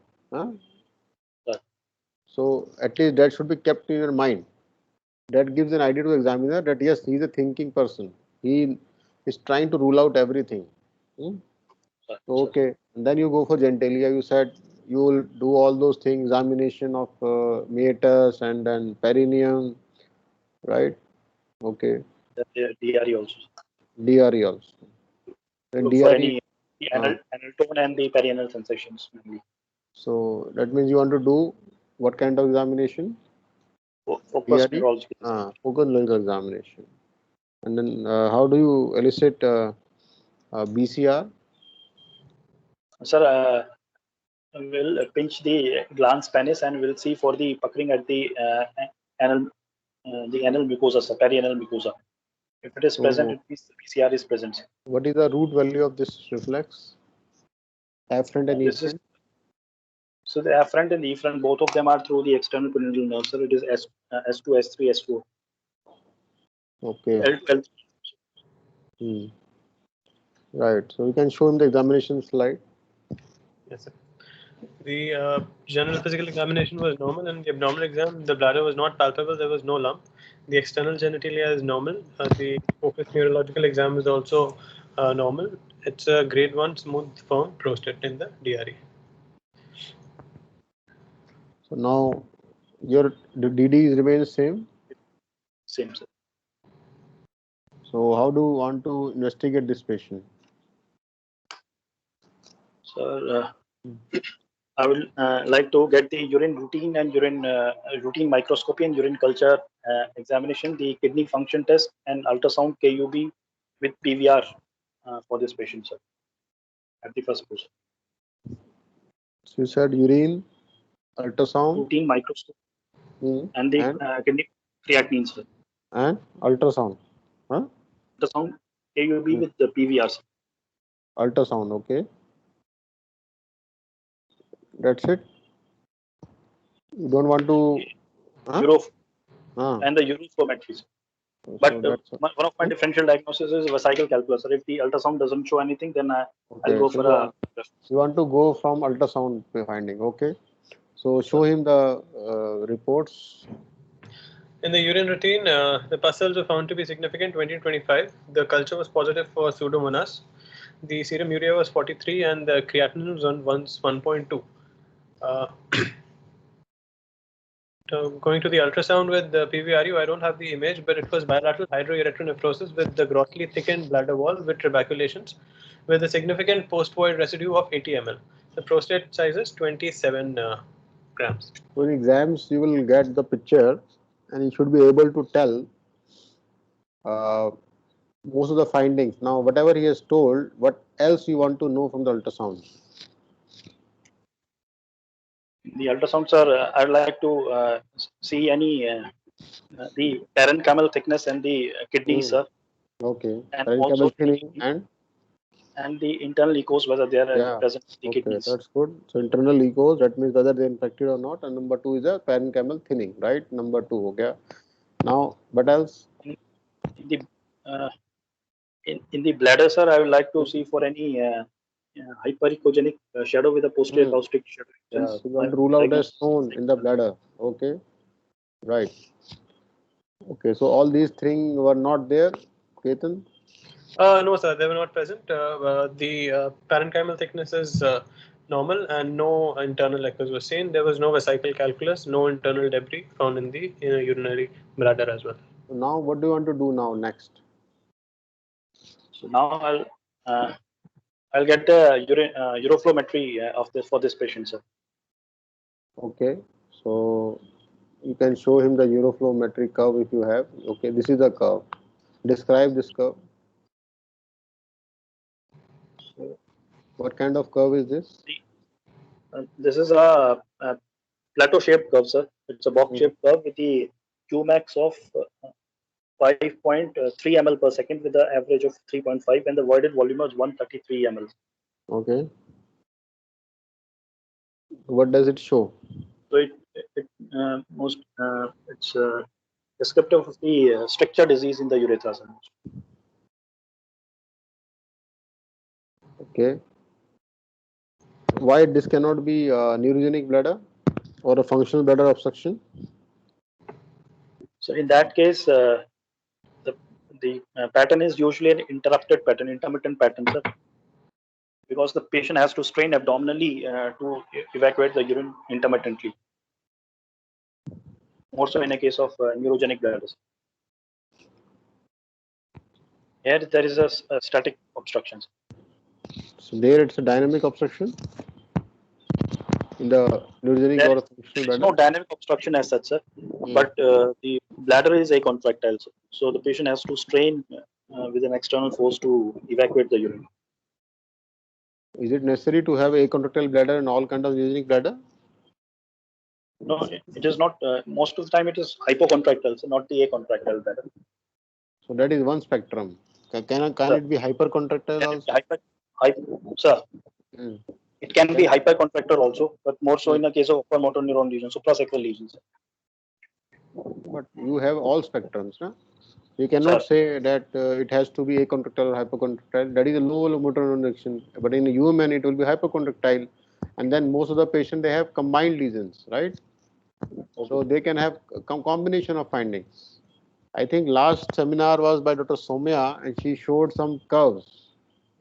So at least that should be kept in your mind. That gives an idea to the examiner that yes, he is a thinking person. He is trying to rule out everything. Okay, and then you go for genitalia. You said you will do all those things, examination of meatus and then perineum, right? Okay. DRE also. DRE also. Then look DRE, for any anal tone and the perianal sensations mainly. So that means you want to do what kind of examination? Focus neurological. Focus neurological examination. And then how do you elicit BCR? Sir, we'll pinch the glans penis and we'll see for the puckering at the anal mucosa, perianal mucosa. If it is present, it means the BCR is present. What is the root value of this reflex? Afferent and efferent? So the afferent and efferent, both of them are through the external pudendal nerve. So it is S2, S3, S4. Okay. Right. So you can show him the examination slide. Yes, sir. The general physical examination was normal, and the abdominal exam, the bladder was not palpable. There was no lump. The external genitalia is normal. The focused neurological exam is also normal. It's a grade 1 smooth firm prostate in the DRE. So now the DD remains same? Same, sir. So how do you want to investigate this patient? Sir, I will like to get the urine routine and routine microscopy and urine culture examination, the kidney function test, and ultrasound KUB with PVR for this patient, sir, at the first post. So you said urine, ultrasound, Routine microscopy, and the kidney creatinine, sir. And ultrasound. Huh? Ultrasound KUB with the PVR, sir. Ultrasound, okay. That's it. You don't want to. And the uroflowmetry, sir. But one of my differential diagnosis is vesicle calculus. If the ultrasound doesn't show anything, then I'll go for a. You want to go from ultrasound finding, okay? So show him the reports. In the urine routine, the pus cells were found to be significant 20 to 25. The culture was positive for Pseudomonas. The serum urea was 43 and the creatinine was 1.2. Going to the ultrasound with the PVRU, I don't have the image, but it was bilateral hydrouretronephrosis with the grossly thickened bladder wall with trabeculations with a significant post-void residue of 80 ml. The prostate size is 27 grams. So in exams, you will get the picture and you should be able to tell most of the findings. Now, whatever he has told, what else you want to know from the ultrasound? The ultrasound, sir, I'd like to see any the parenchymal thickness and the kidney, sir. Okay. And parenchymal also thinning and the internal echos, whether they are present in the kidneys. That's good. So internal echos, that means whether they're infected or not. And number 2 is a parenchymal thinning, right? Number 2, okay. Now, what else? In the bladder, sir, I would like to see for any hyperechogenic shadow with a posterior caustic shadow. So you want to rule out a stone in the bladder, okay? Right. Okay, so all these things were not there, Ketan? No, sir, they were not present. The parenchymal thickness is normal and no internal echoes were seen. There was no vesical calculus, no internal debris found in the urinary bladder as well. So now what do you want to do now next? So now I'll get the uroflowmetry of this for this patient, sir. Okay, so you can show him the uroflowmetry curve if you have. Okay, this is the curve. Describe this curve. So, what kind of curve is this? This is a plateau-shaped curve, sir. It's a box-shaped curve with the Qmax of 5.3 ml per second with the average of 3.5 and the voided volume is 133 ml. Okay. What does it show? So it's descriptive of the stricture disease in the urethra, sir. Okay. Why this cannot be neurogenic bladder or a functional bladder obstruction? So in that case, the pattern is usually an interrupted pattern, intermittent pattern, sir, because the patient has to strain abdominally to evacuate the urine intermittently. More so in a case of neurogenic bladders. Here there is a static obstruction. So there it's a dynamic obstruction in the neurogenic or functional bladder? No dynamic obstruction as such, sir. But the bladder is acontractile, so the patient has to strain with an external force to evacuate the urine. Is it necessary to have a acontractile bladder in all kinds of neurogenic bladder? No, it is not. Most of the time, it is hypocontractile, so not the acontractile bladder. So that is one spectrum. Can it be hypercontractile also? Sir, it can be hypercontractile also, but more so in the case of upper motor neuron lesions, suprasacral lesions. But you have all spectrums, no? You cannot say that it has to be acontractile or hypercontractile. That is a low motor neuron lesion. But in a human, it will be hypercontractile. And then most of the patients, they have combined lesions, right? So they can have a combination of findings. I think last seminar was by Dr. Somya and she showed some curves.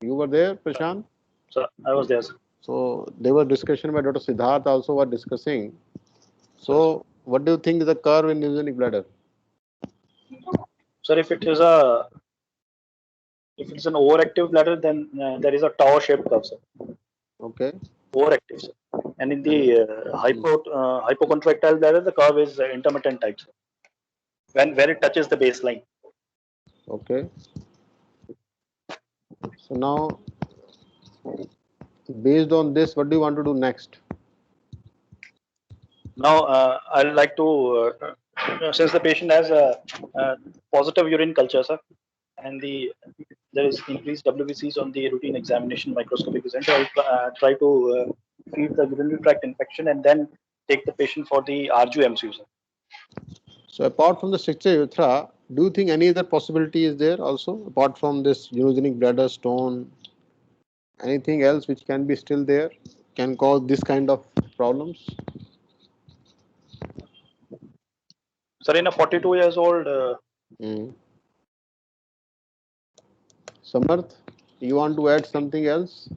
You were there, Prashant? Sir, I was there, sir. So there was discussion by Dr. Siddharth also were discussing. So what do you think is the curve in neurogenic bladder? Sir, if it is an overactive bladder, then there is a tower-shaped curve, sir. Okay. overactive, sir. And in the hypocontractile bladder, the curve is intermittent type, sir. Where it touches the baseline. Okay. So now, based on this, what do you want to do next? Now, I'd like to, since the patient has a positive urine culture, sir, and there is increased WBCs on the routine examination microscopic exam, so I'll try to feed the urinary tract infection and then take the patient for the RGU-MCU, sir. So apart from the stricture urethra, do you think any other possibility is there also, apart from this urogenic bladder stone? Anything else which can be still there, can cause this kind of problems? Sir, in a 42 years old, Samarth, you want to add something else?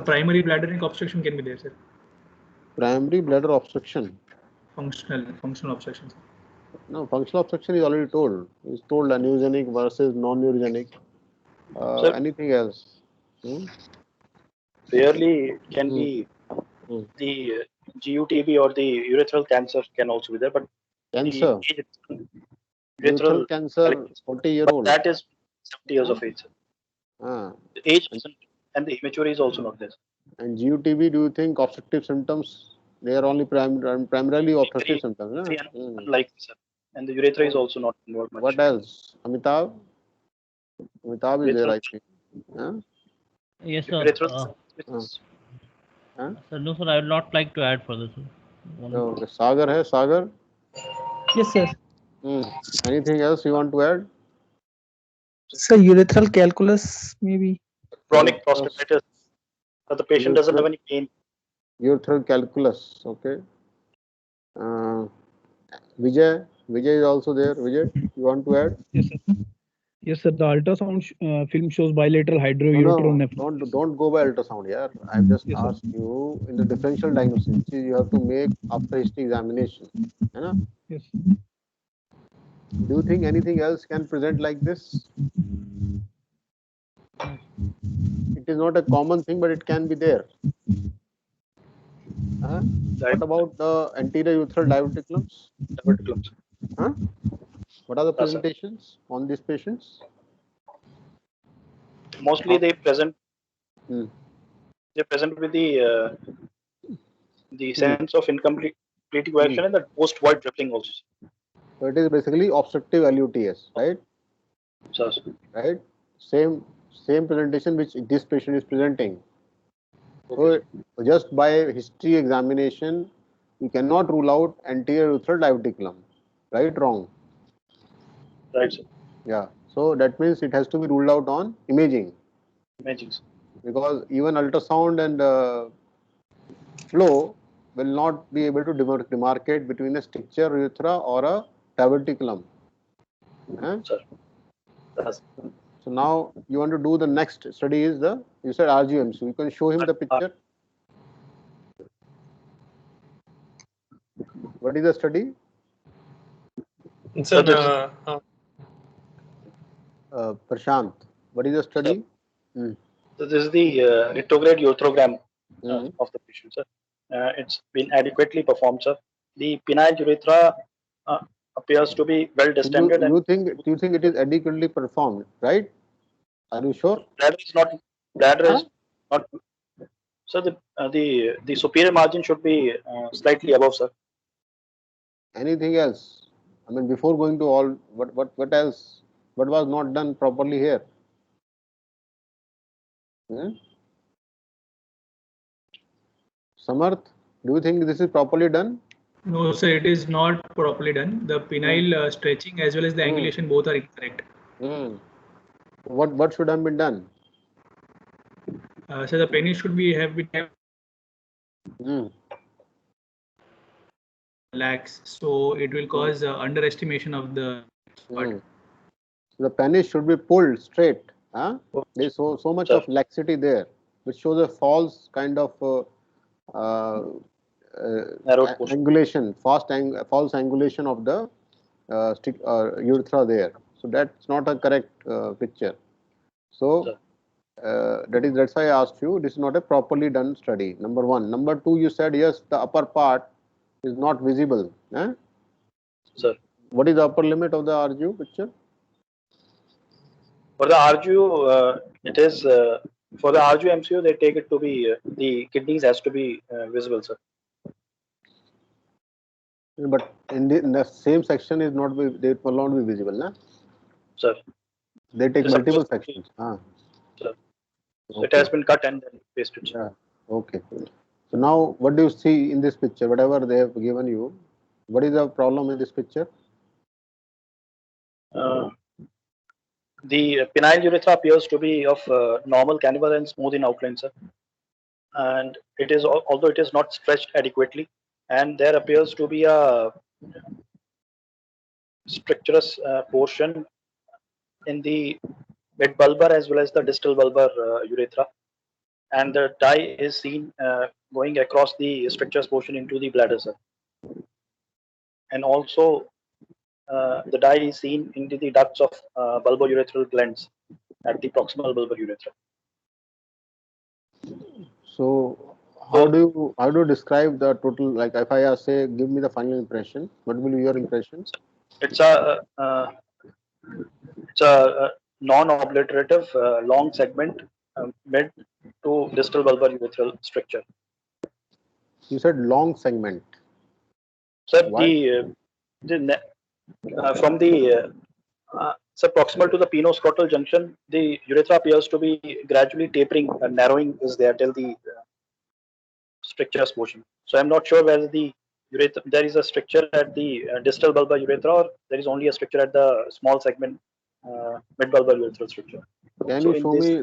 Primary bladder obstruction can be there, sir. Primary bladder obstruction. Functional obstruction, sir. No, functional obstruction is already told. It's told aneurogenic versus non-neurogenic. Anything else? Rarely it can be the GUTB or the urethral cancer can also be there, but cancer. Urethral cancer, 40-year-old. That is 70 years of age. The age and the immaturity is also not there. And GUTB, do you think obstructive symptoms? They are only primarily obstructive symptoms. Unlikely, sir. And the urethra is also not involved much. What else? Amitabh? Amitabh is there, I think. Yes, sir. Sir, no, sir, I would not like to add further, sir. Okay. Sagar hai? Sagar? Yes, sir. Anything else you want to add? Sir, urethral calculus, maybe. Chronic prostatitis. But the patient doesn't have any pain. Urethral calculus, okay. Vijay is also there. Vijay, you want to add? Yes, sir. Yes, sir. The ultrasound film shows bilateral hydroureteronephrosis. Don't go by ultrasound here. I've just asked you in the differential diagnosis, which you have to make after history examination. Yes. Do you think anything else can present like this? It is not a common thing, but it can be there. What about the anterior urethral diverticulums? What are the presentations on these patients? Mostly they present. They present with the sense of incomplete coaction and the post-void dribbling also. So it is basically obstructive LUTS, right? Sir. Right. Same presentation which this patient is presenting. So just by history examination, you cannot rule out anterior urethral diverticulum. Right? Wrong? Right, sir. Yeah. So that means it has to be ruled out on imaging. Imaging. Because even ultrasound and flow will not be able to demarcate between a stricture urethra or a diverticulum. Sir. Yes. So now you want to do the next study is you said RGM. So you can show him the picture. What is the study? It's Prashant, what is the study? So this is the retrograde ureterogram of the patient, sir. It's been adequately performed, sir. The penile urethra appears to be well distended. Do you think it is adequately performed, right? Are you sure? Bladder is not. So the superior margin should be slightly above, sir. Anything else? I mean, before going to all, what else? What was not done properly here? Samarth, do you think this is properly done? No, sir, it is not properly done. The penile stretching as well as the angulation both are incorrect. What should have been done? So the penis should have been lax, so it will cause underestimation of the part. The penis should be pulled straight. There is so much of laxity there, which shows a false kind of angulation, false angulation of the urethra there. So that's not a correct picture. So That's why I asked you. This is not a properly done study. Number one. Number two, you said yes, the upper part is not visible. Eh? Sir. What is the upper limit of the RGU picture? For the RGU, it is for the RGU MCU. They take it to be the kidneys has to be visible, sir. But in the same section is not they will not be visible, na? Sir. They take It's multiple supposed to be- sections. Ah. Sir. Okay. It has been cut and then pasted. Sir. Yeah. Okay. So now, what do you see in this picture? Whatever they have given you, what is the problem in this picture? The penile urethra appears to be of normal cannibal and smooth in outline, sir. And it is, although it is not stretched adequately, and there appears to be a structurous portion in the mid-bulbar as well as the distal bulbar urethra. And the dye is seen going across the structurous portion into the bladder, sir. And also, the dye is seen into the ducts of bulbourethral glands at the proximal bulbar urethra. So how do you describe the total? Like if I say, give me the final impression, what will be your impression? It's a non-obliterative long segment mid to distal bulbar urethral structure. You said long segment. Sir, Why? from the so proximal to the penoscrotal junction, the urethra appears to be gradually tapering and narrowing is there till the structurous portion. So I'm not sure whether the urethra there is a structure at the distal bulbar urethra or there is only a structure at the small segment mid bulbar urethral structure. Can So you show me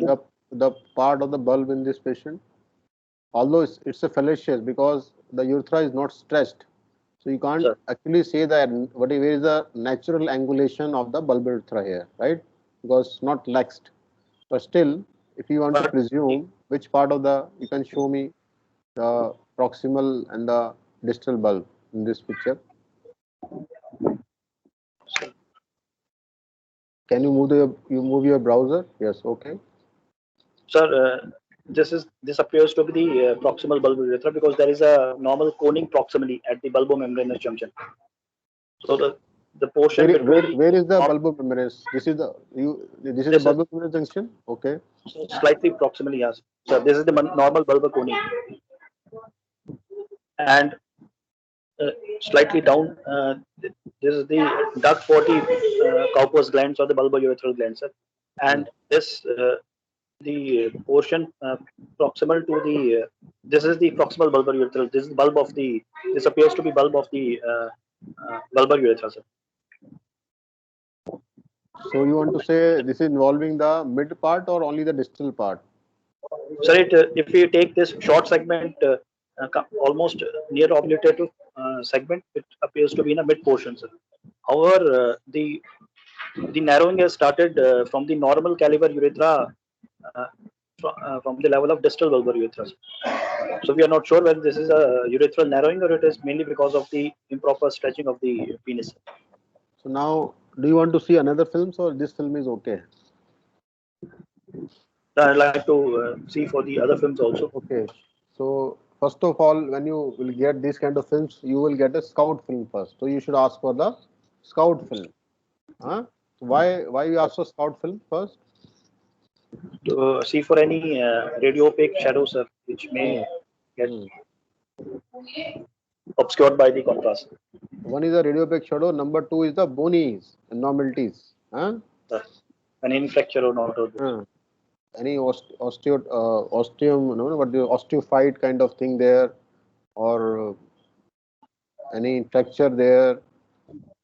the part of the bulb in this patient? Although it's a fallacious because the urethra is not stretched, so you can't actually say that where is the natural angulation of the bulbar urethra here, right? Because it's not laxed. But still, if you want to presume which part of the, you can show me the proximal and the distal bulb in this picture. Can you move your browser? Yes, okay. Sir, this appears to be the proximal bulbar urethra because there is a normal coning proximally at the bulbomembranous junction. So the portion where is the bulbomembranous? This is the the bulbomembranous junction. Okay. So slightly proximally, yes. So this is the normal bulbar coning, and slightly down. This is the duct 40 Cowper's glands or the bulbourethral glands, sir. And this the portion proximal to the this is the proximal bulbar urethral. This is the bulb of the. This appears to be bulb of the bulbar urethra, sir. So you want to say this is involving the mid part or only the distal part? Sir, if we take this short segment, almost near obliterative segment, it appears to be in a mid portion, sir. However, the narrowing has started from the normal caliber urethra from the level of distal bulbar urethra. So we are not sure whether this is a urethral narrowing or it is mainly because of the improper stretching of the penis. So now, do you want to see another films or this film is okay? I'd like to see for the other films also. Okay. So first of all, when you will get these kind of films, you will get a scout film first. So you should ask for the scout film. Huh? Why you ask for scout film first? To see for any radio opaque shadows, sir, which may get obscured by the contrast. One is a radio opaque shadow. Number two is the bony abnormalities. Huh? Any fracture or not. Any osteum, what the osteophyte kind of thing there, or any fracture there.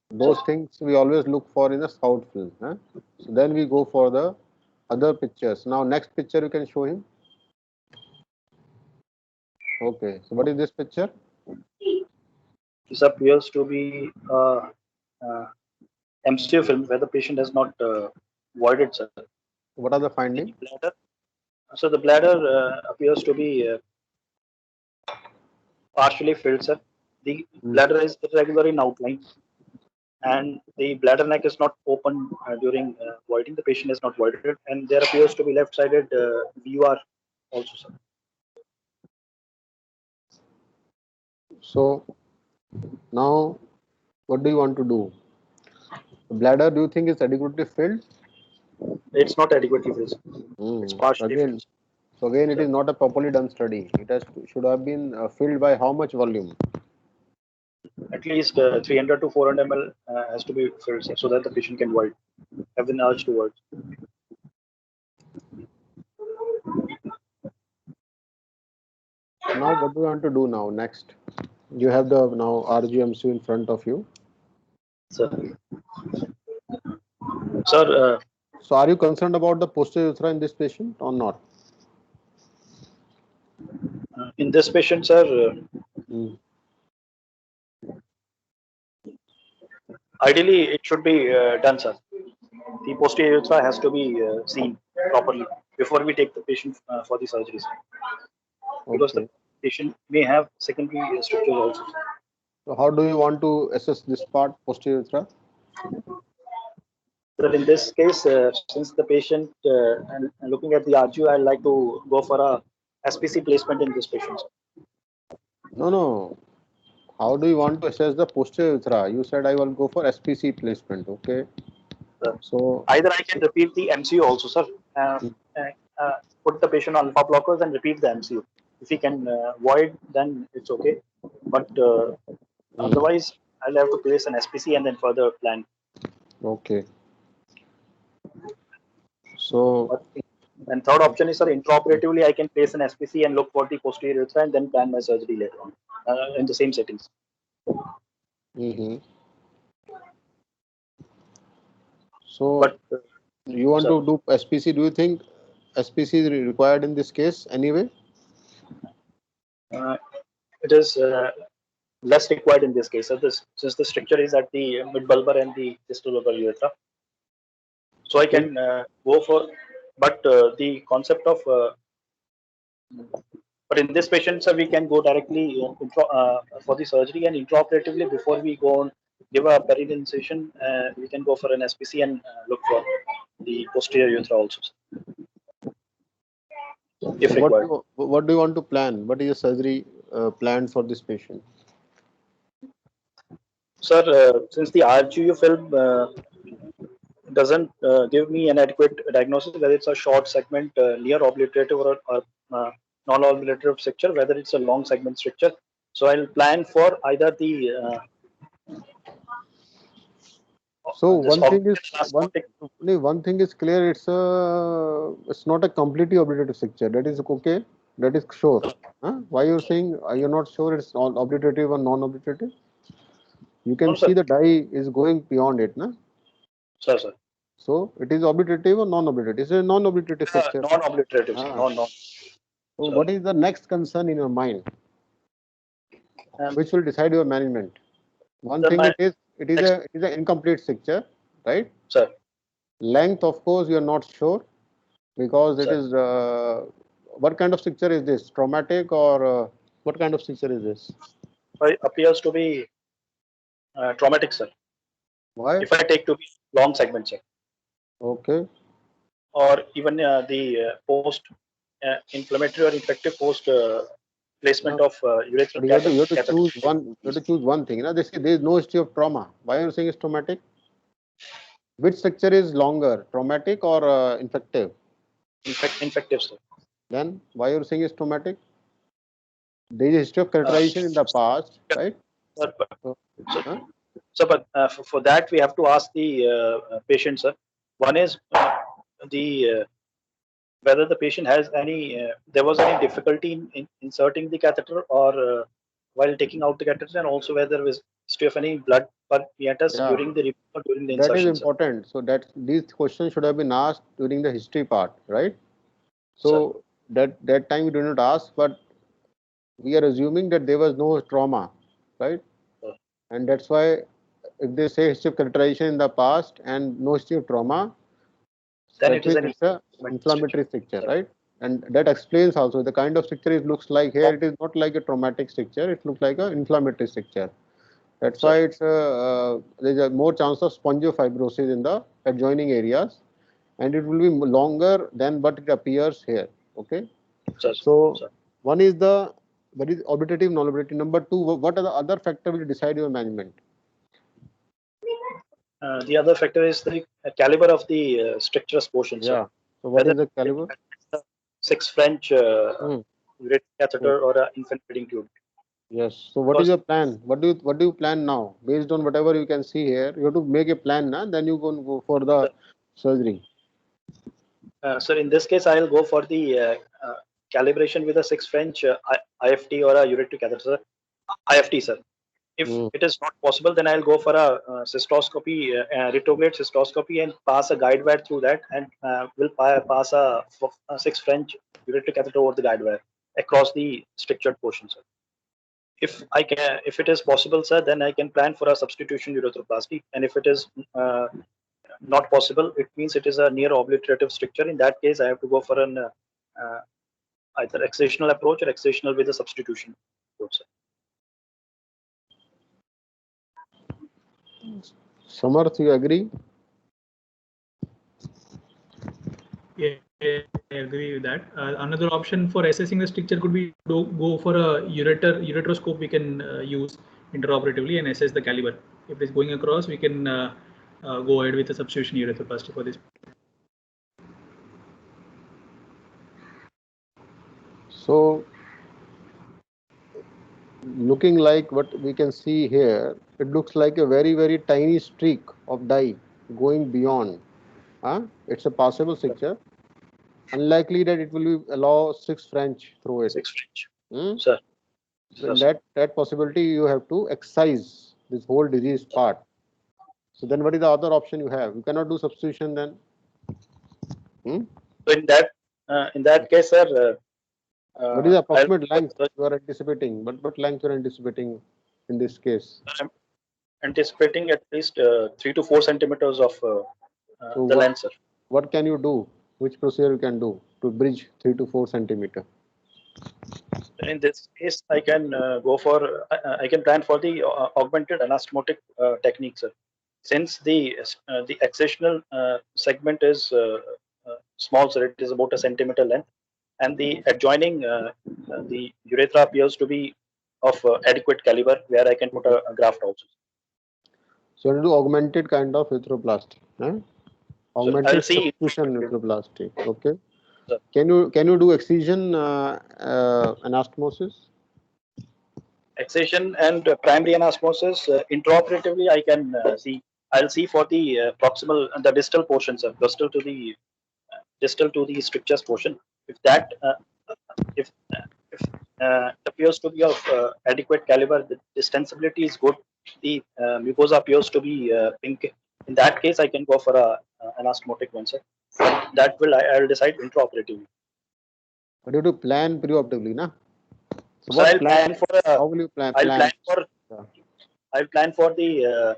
Those things we always look for in the scout film. Huh? So then we go for the other pictures. Now next picture you can show him. Okay. So what is this picture? This appears to be MCU film where the patient has not voided, sir. What are the findings? So the bladder appears to be partially filled, sir. The bladder is irregular in outline, and the bladder neck is not open during voiding. The patient is not voided, and there appears to be left-sided VUR also, sir. So now, what do you want to do? The bladder, do you think is adequately filled? It's not adequately filled. It's partially Again, filled. so again, it is not a properly done study. It should have been filled by how much volume? At least 300 to 400 ml has to be filled, sir, so that the patient can void, have an urge to void. Now, what do you want to do now? Next, you have the now RGMC in front of you. Sir, So, are you concerned about the posterior urethra in this patient or not? In this patient, sir, ideally it should be done, sir. The posterior urethra has to be seen properly before we take the patient for the surgery, sir. Because the patient may have secondary structures also. So, how do you want to assess this part, posterior urethra? So in this case, since the patient and looking at the RGU, I'd like to go for a SPC placement in this patient, sir. No. How do you want to assess the posterior urethra? You said I will go for SPC placement. Okay. So either I can repeat the MCU also, sir. Put the patient on alpha blockers and repeat the MCU. If he can void, then it's okay. But otherwise, I'll have to place an SPC and then further plan. Okay. So. And third option is, sir, intraoperatively, I can place an SPC and look for the posterior urethra and then plan my surgery later on in the same settings. So, but, you want to do SPC? Do you think SPC is required in this case anyway? It is less required in this case. So since the structure is at the mid-bulbar and the distal bulbar urethra, so I can go for. But the concept of but in this patient, sir, we can go directly for the surgery, and intraoperatively before we go on give a perineal incision, we can go for an SPC and look for the posterior urethra also, if required. What do you want to plan? What is your surgery plan for this patient? Sir, since the RGU film doesn't give me an adequate diagnosis whether it's a short segment near obliterative or non-obliterative structure, whether it's a long segment structure. So I'll plan for either the. So one thing is clear. It's not a completely obliterative structure. That is okay. That is sure. Huh? Why you're saying you're not sure it's all obliterative or non-obliterative? You can see the dye is going beyond it, na? Sir. So it is obliterative or non-obliterative? It's a non-obliterative structure. Non-obliterative. No. So what is the next concern in your mind, which will decide your management? One thing it is an incomplete structure, right? Sir. Length, of course, you are not sure because it is. What kind of structure is this? Traumatic or what kind of structure is this? It appears to be traumatic, sir. Why? If I take to be long segment, sir. Okay. Or even the post-inflammatory or infective post placement of urethral catheter. You have to choose one. You have to choose one thing. They say there is no history of trauma. Why are you saying it's traumatic? Which structure is longer, traumatic or infective? Infective, sir. Then why are you saying it's traumatic? There is a history of characterization in the past, right? But for that we have to ask the patient, sir. One is whether the patient has any there was any difficulty in inserting the catheter or while taking out the catheter, and also whether there was history of any blood permeatus during the insertion. That is important. So that these questions should have been asked during the history part, right? So that time we do not ask, but we are assuming that there was no trauma, right? And that's why if they say history of characterization in the past and no history of trauma, then it is an inflammatory structure, right? And that explains also the kind of structure it looks like here. It is not like a traumatic structure. It looks like an inflammatory structure. That's Sir. why it's there's a more chance of spongiofibrosis in the adjoining areas, and it will be longer than what it appears here. Okay. Sir. So Sir. one is the what is obliterative non-obliterative. Number two, what are the other factors will decide your management? The other factor is the caliber of the stricturous portion, sir. Yeah. So what is the caliber? 6 French urethral catheter or an infant feeding tube. Yes. So what is your plan? What do you plan now? Based on whatever you can see here, you have to make a plan, na? Then you go for the surgery. Sir, in this case, I'll go for the calibration with a 6 French IFT or a ureteric catheter. IFT, sir. If it is not possible, then I'll go for a cystoscopy, retrograde cystoscopy, and pass a guide wire through that, and will pass a 6 French ureteric catheter over the guide wire across the strictured portion, sir. If it is possible, sir, then I can plan for a substitution urethroplasty, and if it is not possible, it means it is a near obliterative stricture. In that case, I have to go for an either excisional approach or excisional with a substitution approach, sir. Samarth, you agree? Yeah, I agree with that. Another option for assessing the stricture could be to go for a ureteroscope we can use intraoperatively and assess the caliber. If it's going across, we can go ahead with a substitution urethroplasty for this. So, looking like what we can see here, it looks like a very, very tiny streak of dye going beyond. It's a passable stricture. Unlikely that it will be allow 6 French through it. 6 French. Sir. So that possibility you have to excise this whole disease part. So then what is the other option you have? You cannot do substitution then. So in that case, sir. What is the approximate length you are anticipating? What length you are anticipating in this case? I'm anticipating at least 3 to 4 centimeters of the length, sir. What can you do? Which procedure you can do to bridge 3 to 4 centimeter? In this case, I can go for I can plan for the augmented anastomotic technique, sir. Since the excisional segment is small, sir, it is about a centimeter length, and the adjoining the urethra appears to be of adequate caliber, where I can put a graft also. So you do augmented kind of urethroplasty, augmented substitution urethroplasty. Okay. Sir. Can you do excision anastomosis? Excision and primary anastomosis intraoperatively, I can see. I'll see for the proximal and the distal portion, sir, distal to the strictures portion. If that if appears to be of adequate caliber, the distensibility is good, the mucosa appears to be pink. In that case, I can go for a anastomotic one, sir. That will I'll decide intraoperatively. But you do plan preoperatively, na? So I'll plan for. How will you plan? I'll plan for the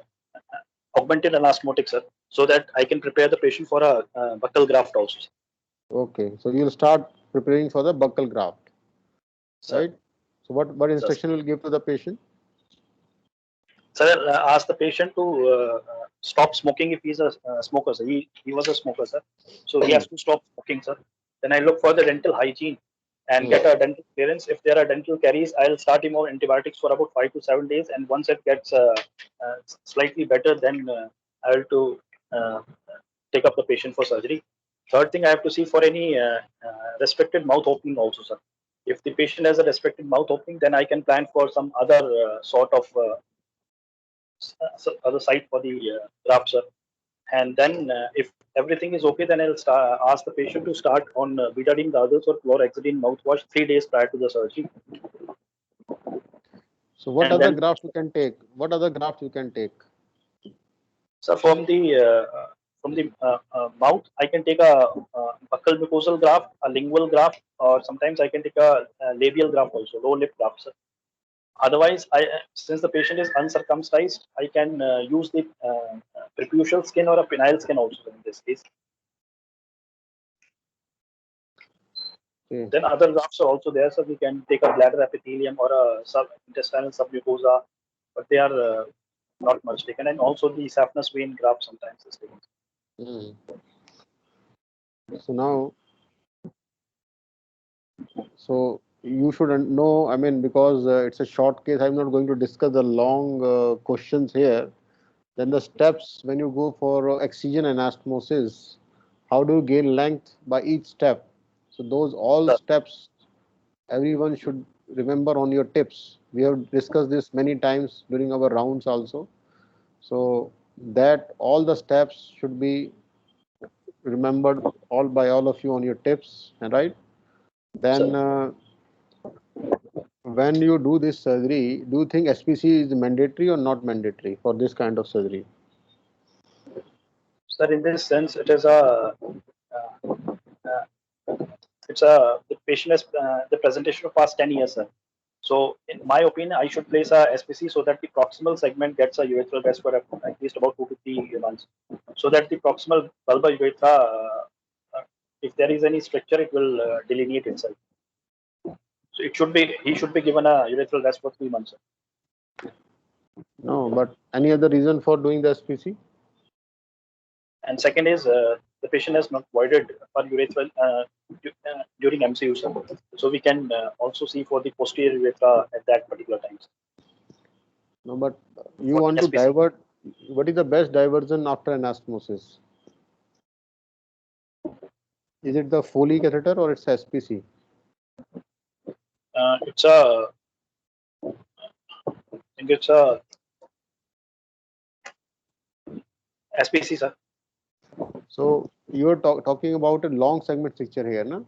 augmented anastomotic, sir, so that I can prepare the patient for a buccal graft also. Okay, so you'll start preparing for the buccal graft, right? So what instruction will give to the patient? Sir, ask the patient to stop smoking if he's a smoker, sir. He was a smoker, sir. So he has to stop smoking, sir. Then I look for the dental hygiene and get a dental clearance. If there are dental caries, I'll start him on antibiotics for about 5 to 7 days. And once it gets slightly better, then I will to take up the patient for surgery. Third thing, I have to see for any restricted mouth opening also, sir. If the patient has a restricted mouth opening, then I can plan for some other sort of other site for the graft, sir. And then if everything is okay, then I'll ask the patient to start on betadine goggles or chlorhexidine mouthwash 3 days prior to the surgery. So what other grafts you can take? What other grafts you can take? So from the mouth, I can take a buccal mucosal graft, a lingual graft, or sometimes I can take a labial graft also, low lip graft, sir. Otherwise, since the patient is uncircumcised, I can use the preputial skin or a penile skin also in this case. Then other grafts are also there, so we can take a bladder epithelium or a intestinal submucosa but they are not much taken. And also the saphenous vein graft sometimes is taken. So now, so you should know, I mean, because it's a short case, I'm not going to discuss the long questions here. Then the steps when you go for excision anastomosis, how do you gain length by each step? So those all steps, everyone should remember on your tips. We have discussed this many times during our rounds also. So that all the steps should be remembered all by all of you on your tips, right? Then when you do this surgery, do you think SPC is mandatory or not mandatory for this kind of surgery? Sir, in this sense, it is the patient has the presentation of past 10 years, sir. So, in my opinion, I should place a SPC so that the proximal segment gets a urethral rest for at least about 2 to 3 months, so that the proximal bulbar urethra, if there is any structure, it will delineate itself. So he should be given a urethral rest for 3 months. Sir. No, but any other reason for doing the SPC? And second is the patient has not voided for urethral during MCU, sir. So we can also see for the posterior urethra at that particular time. No, but you want to divert. What is the best diversion after anastomosis? Is it the Foley catheter or it's SPC? It's a. I think it's a SPC, sir. So you are talking about a long segment stricture here, no?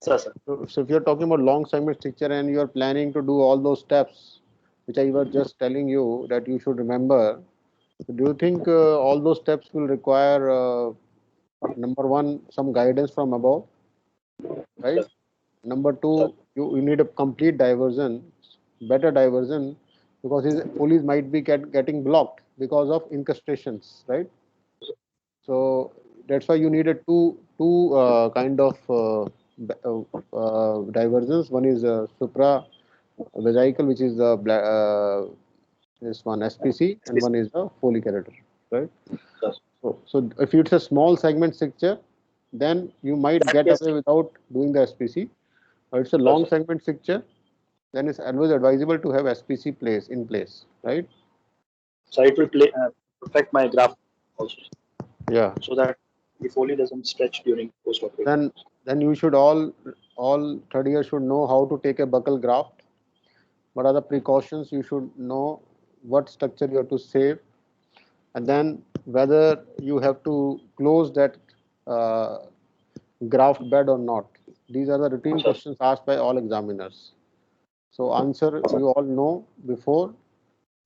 Sir. So if you're talking about long segment stricture and you are planning to do all those steps, which I was just telling you that you should remember, do you think all those steps will require, number one, some guidance from above, right? Number two, you need a complete diversion, better diversion, because his Foley's might be getting blocked because of incrustations, right? So that's why you needed two kind of diversions. One is supra vesical, which is the this one SPC, and one is the Foley catheter, right? So if it's a small segment stricture, then you might get away without doing the SPC. But it's a long segment stricture, then it's always advisable to have SPC in place, right? So it will protect my graft also. Yeah. So that the Foley doesn't stretch during post-operative. Then you should all third year should know how to take a buccal graft. What are the precautions you should know? What structure you have to save, and then whether you have to close that graft bed or not. These are the routine questions asked by all examiners. So answer you all know before,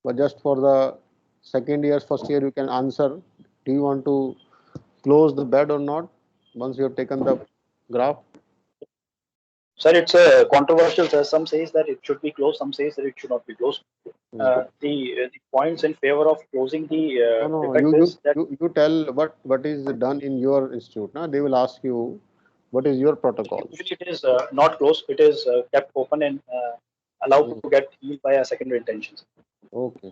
but just for the second year, first year, you can answer. Do you want to close the bed or not once you have taken the graft? Sir, it's a controversial. Some says that it should be closed. Some says that it should not be closed. The points in favor of closing the no, you tell what is done in your institute. They will ask you what is your protocol. Usually it is not closed. It is kept open and allowed to get healed by a secondary intention. Okay.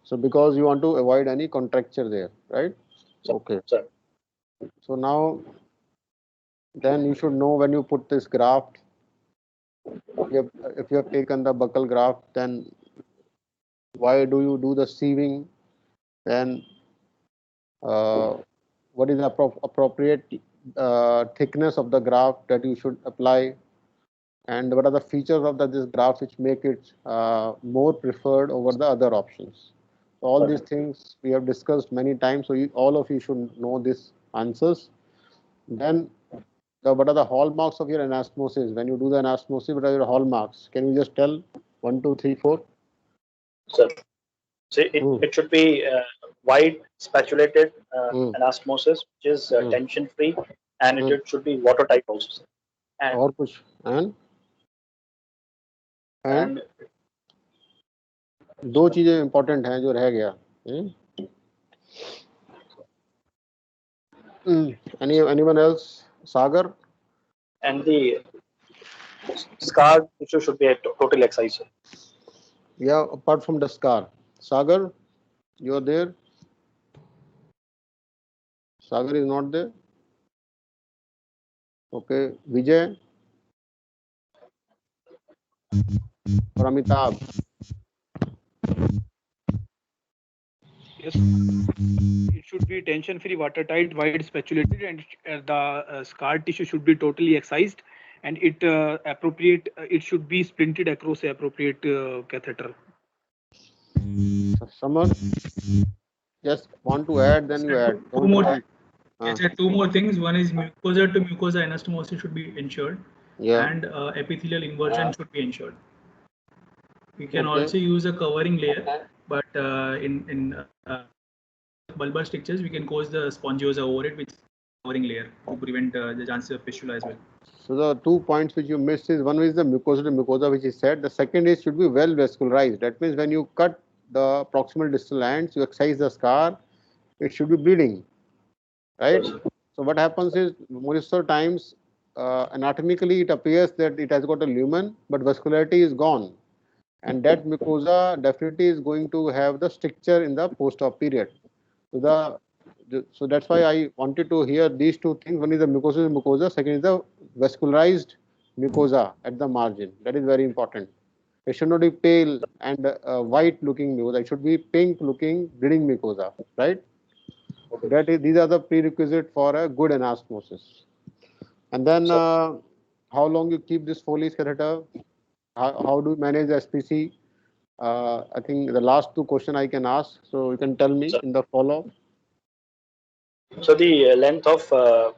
So because you want to avoid any contracture there, right? Okay. Sir. So now, then you should know when you put this graft. If you have taken the buccal graft, then why do you do the sieving? Then what is the appropriate thickness of the graft that you should apply? And what are the features of this graft which make it more preferred over the other options? So all these things we have discussed many times. So all of you should know these answers. Then what are the hallmarks of your anastomosis? When you do the anastomosis, what are your hallmarks? Can you just tell 1, 2, 3, 4? Sir, so it should be wide spatulated anastomosis, which is tension free, and it should be watertight also. And दो चीजें important हैं जो रह गया. Anyone else? Sagar? And the scar tissue should be a total excised. Yeah, apart from the scar. Sagar, you are there? Sagar is not there. Okay, Vijay or Amitabh. Yes, it should be tension-free, watertight, wide spatulated, and the scar tissue should be totally excised, and it appropriate. It should be splinted across the appropriate catheter. Someone just want to add, then you add. Two more. Don't. Yes, sir, two more things. One is mucosa to mucosa anastomosis should be ensured, Yeah. and epithelial inversion should be ensured. We can Okay. also use a covering layer, but in bulbar strictures, we can cause the spongiosa over it, which is covering layer to prevent the chances of fistula as well. So the 2 points which you missed is, one is the mucosa to mucosa, which is said. The second is should be well vascularized. That means when you cut the proximal distal ends, you excise the scar, it should be bleeding, right? So what happens is most of the times anatomically it appears that it has got a lumen, but vascularity is gone, and that mucosa definitely is going to have the stricture in the post-op period. So that's why I wanted to hear these two things. One is the mucosa, second is the vascularized mucosa at the margin. That is very important. It should not be pale and white looking mucosa. It should be pink looking bleeding mucosa, right? These are the prerequisite for a good anastomosis. And then how long you keep this Foley's catheter? How do you manage the SPC? I think the last two questions I can ask, so you can tell me in the follow-up. So the length of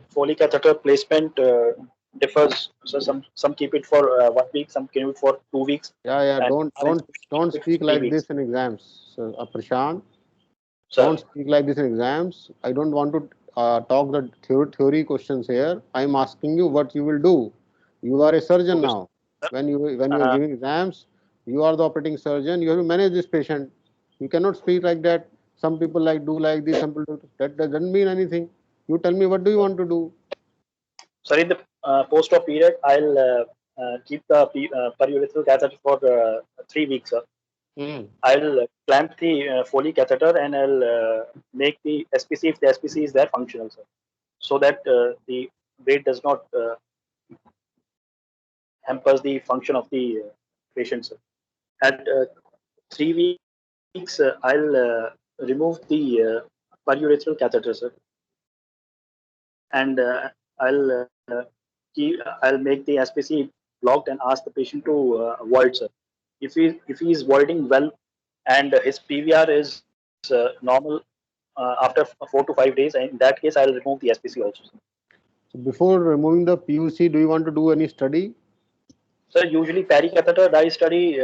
Foley catheter placement differs. So some keep it for 1 week, some keep it for 2 weeks. Yeah. and Don't speak 3 like weeks. this in exams, so, Prashant. Sir, Don't speak like this in exams. I don't want to talk the theory questions here. I'm asking you what you will do. You are a surgeon now. When you are giving exams, you are the operating surgeon. You have to manage this patient. You cannot speak like that. Some people do like this. Some people do. That doesn't mean anything. You tell me what do you want to do. sir, in the post-op period, I'll keep the periurethral catheter for 3 weeks, sir. I'll clamp the Foley catheter and I'll make the SPC, if the SPC is there, functional, sir, so that the weight does not hampers the function of the patient, sir. At 3 weeks, I'll remove the periurethral catheter, sir, and I'll make the SPC blocked and ask the patient to void, sir. If he is voiding well and his PVR is normal after 4 to 5 days, in that case I'll remove the SPC also, sir. So before removing the PUC, do you want to do any study? So usually pericatheter dye study.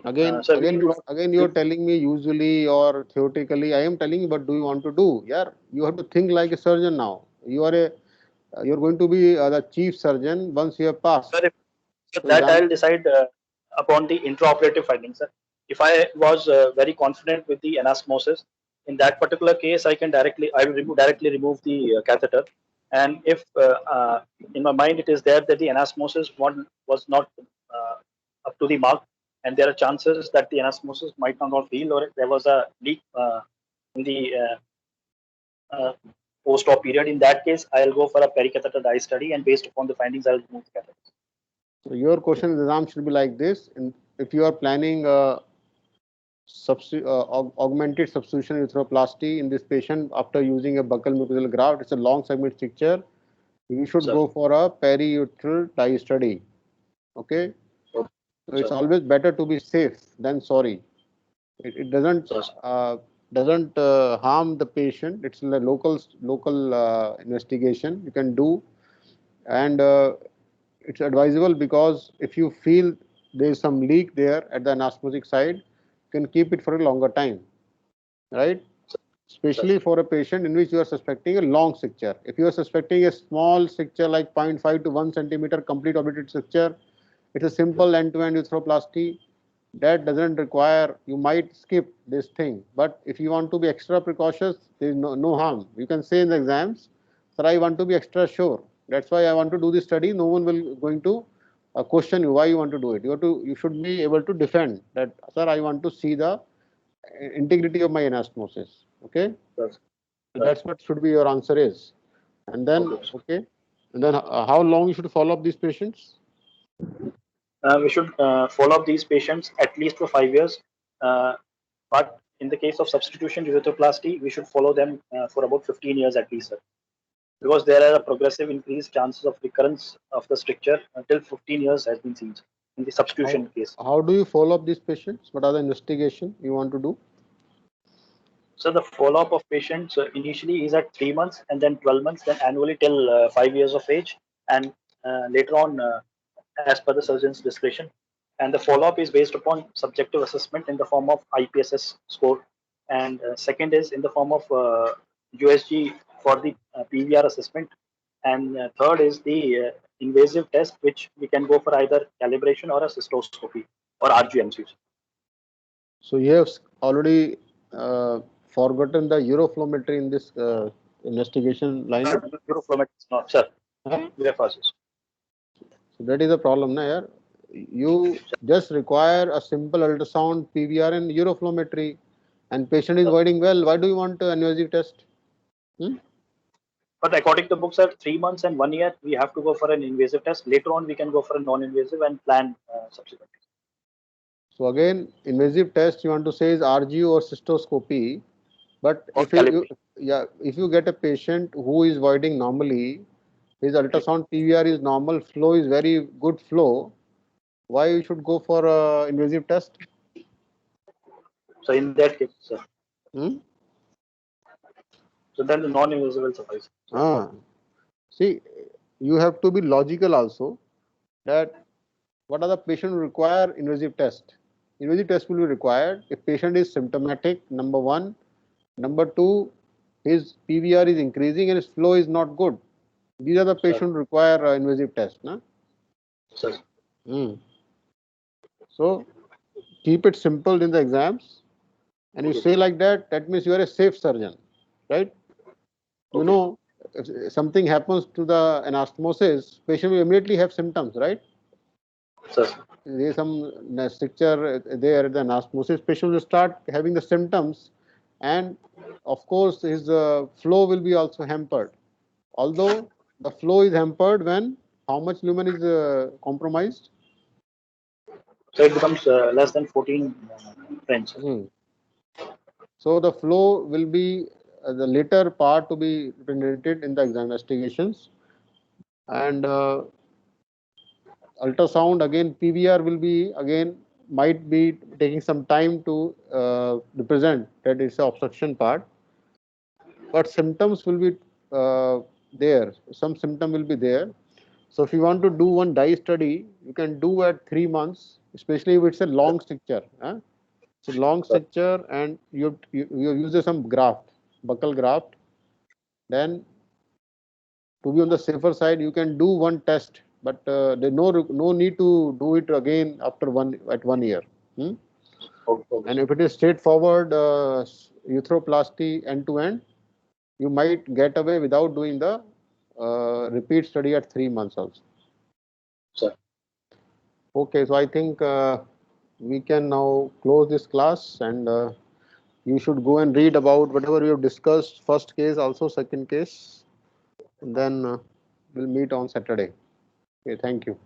Again, you're telling me usually or theoretically. I am telling you, but do you want to do? Yeah, you have to think like a surgeon now. You're going to be the chief surgeon once you have passed. Sir, that I'll decide upon the intraoperative findings, sir. If I was very confident with the anastomosis, in that particular case, I will directly remove the catheter. And if in my mind it is there that the anastomosis was not up to the mark, and there are chances that the anastomosis might not heal, or there was a leak in the post-op period, in that case, I'll go for a pericatheter dye study, and based upon the findings, I'll remove the catheter. So your question exam should be like this: if you are planning augmented substitution erythroplasty in this patient after using a buccal mucosal graft, it's a long segment stricture. You should go for a periurethral dye study. Okay. So it's always better to be safe than sorry. It doesn't harm the patient. It's a local investigation you can do, and it's advisable because if you feel there is some leak there at the anastomosic side, you can keep it for a longer time, right? Especially for a patient in which you are suspecting a long stricture. If you are suspecting a small stricture like 0.5 to 1 centimeter complete obliterated stricture, it's a simple end-to-end erythroplasty. That doesn't require, you might skip this thing. But if you want to be extra precautious, there is no harm. You can say in the exams, sir, I want to be extra sure. That's why I want to do this study. No one will going to question you why you want to do it. You should be able to defend that, sir, I want to see the integrity of my anastomosis. Okay, Yes. so that's what should be your answer is. And then okay, and then how long you should follow up these patients? We should follow up these patients at least for 5 years. But in the case of substitution urethroplasty, we should follow them for about 15 years at least, sir. Because there are a progressive increased chances of recurrence of the stricture until 15 years has been seen in the substitution case. How do you follow up these patients? What are the investigation you want to do? So the follow-up of patients initially is at 3 months and then 12 months, then annually till 5 years of age, and later on as per the surgeon's discretion. And the follow-up is based upon subjective assessment in the form of IPSS score, and second is in the form of USG for the PVR assessment, and third is the invasive test, which we can go for either calibration or a cystoscopy or RGMCs. So you have already forgotten the uroflowmetry in this investigation line? Uroflowmetry is not, sir. Huh? So that is the problem, na, yaar. You just require a simple ultrasound, PVR, and uroflowmetry, and patient is voiding well. Why do you want an invasive test? But according to the books, sir, 3 months and 1 year, we have to go for an invasive test. Later on, we can go for a non-invasive and plan subsequently. So again, invasive test you want to say is RGO or cystoscopy, but Or if you get a patient who is voiding normally, his ultrasound PVR is normal, flow is very good flow, why you should go for a invasive test? So in that case, sir. So then the non-invasive will suffice. See, you have to be logical also, that what are the patient who require invasive test? Invasive test will be required if patient is symptomatic, number one. Number two, his PVR is increasing and his flow is not good. These are the patients who require invasive test. Na? Sir. So keep it simple in the exams, and you say like that, that means you are a safe surgeon, right? You know, if something happens to the anastomosis, patient will immediately have symptoms, right? Sir. There is some stricture there at the anastomosis, patient will start having the symptoms, and of course his flow will be also hampered. Although the flow is hampered when how much lumen is compromised? So it becomes less than 14 French. So the flow will be the later part to be represented in the exam investigations, and ultrasound again PVR will be again might be taking some time to represent that it's the obstruction part, but symptoms will be there. Some symptom will be there. So if you want to do one dye study, you can do at 3 months, especially if it's a long stricture. It's a long stricture, and you use some graft, buccal graft. Then to be on the safer side, you can do one test, but there's no need to do it again after 1 year. And if it is straightforward urethroplasty end to end, you might get away without doing the repeat study at 3 months also. Sir. Okay, so I think we can now close this class, and you should go and read about whatever we have discussed, first case, also second case, and then we'll meet on Saturday. Okay, thank you.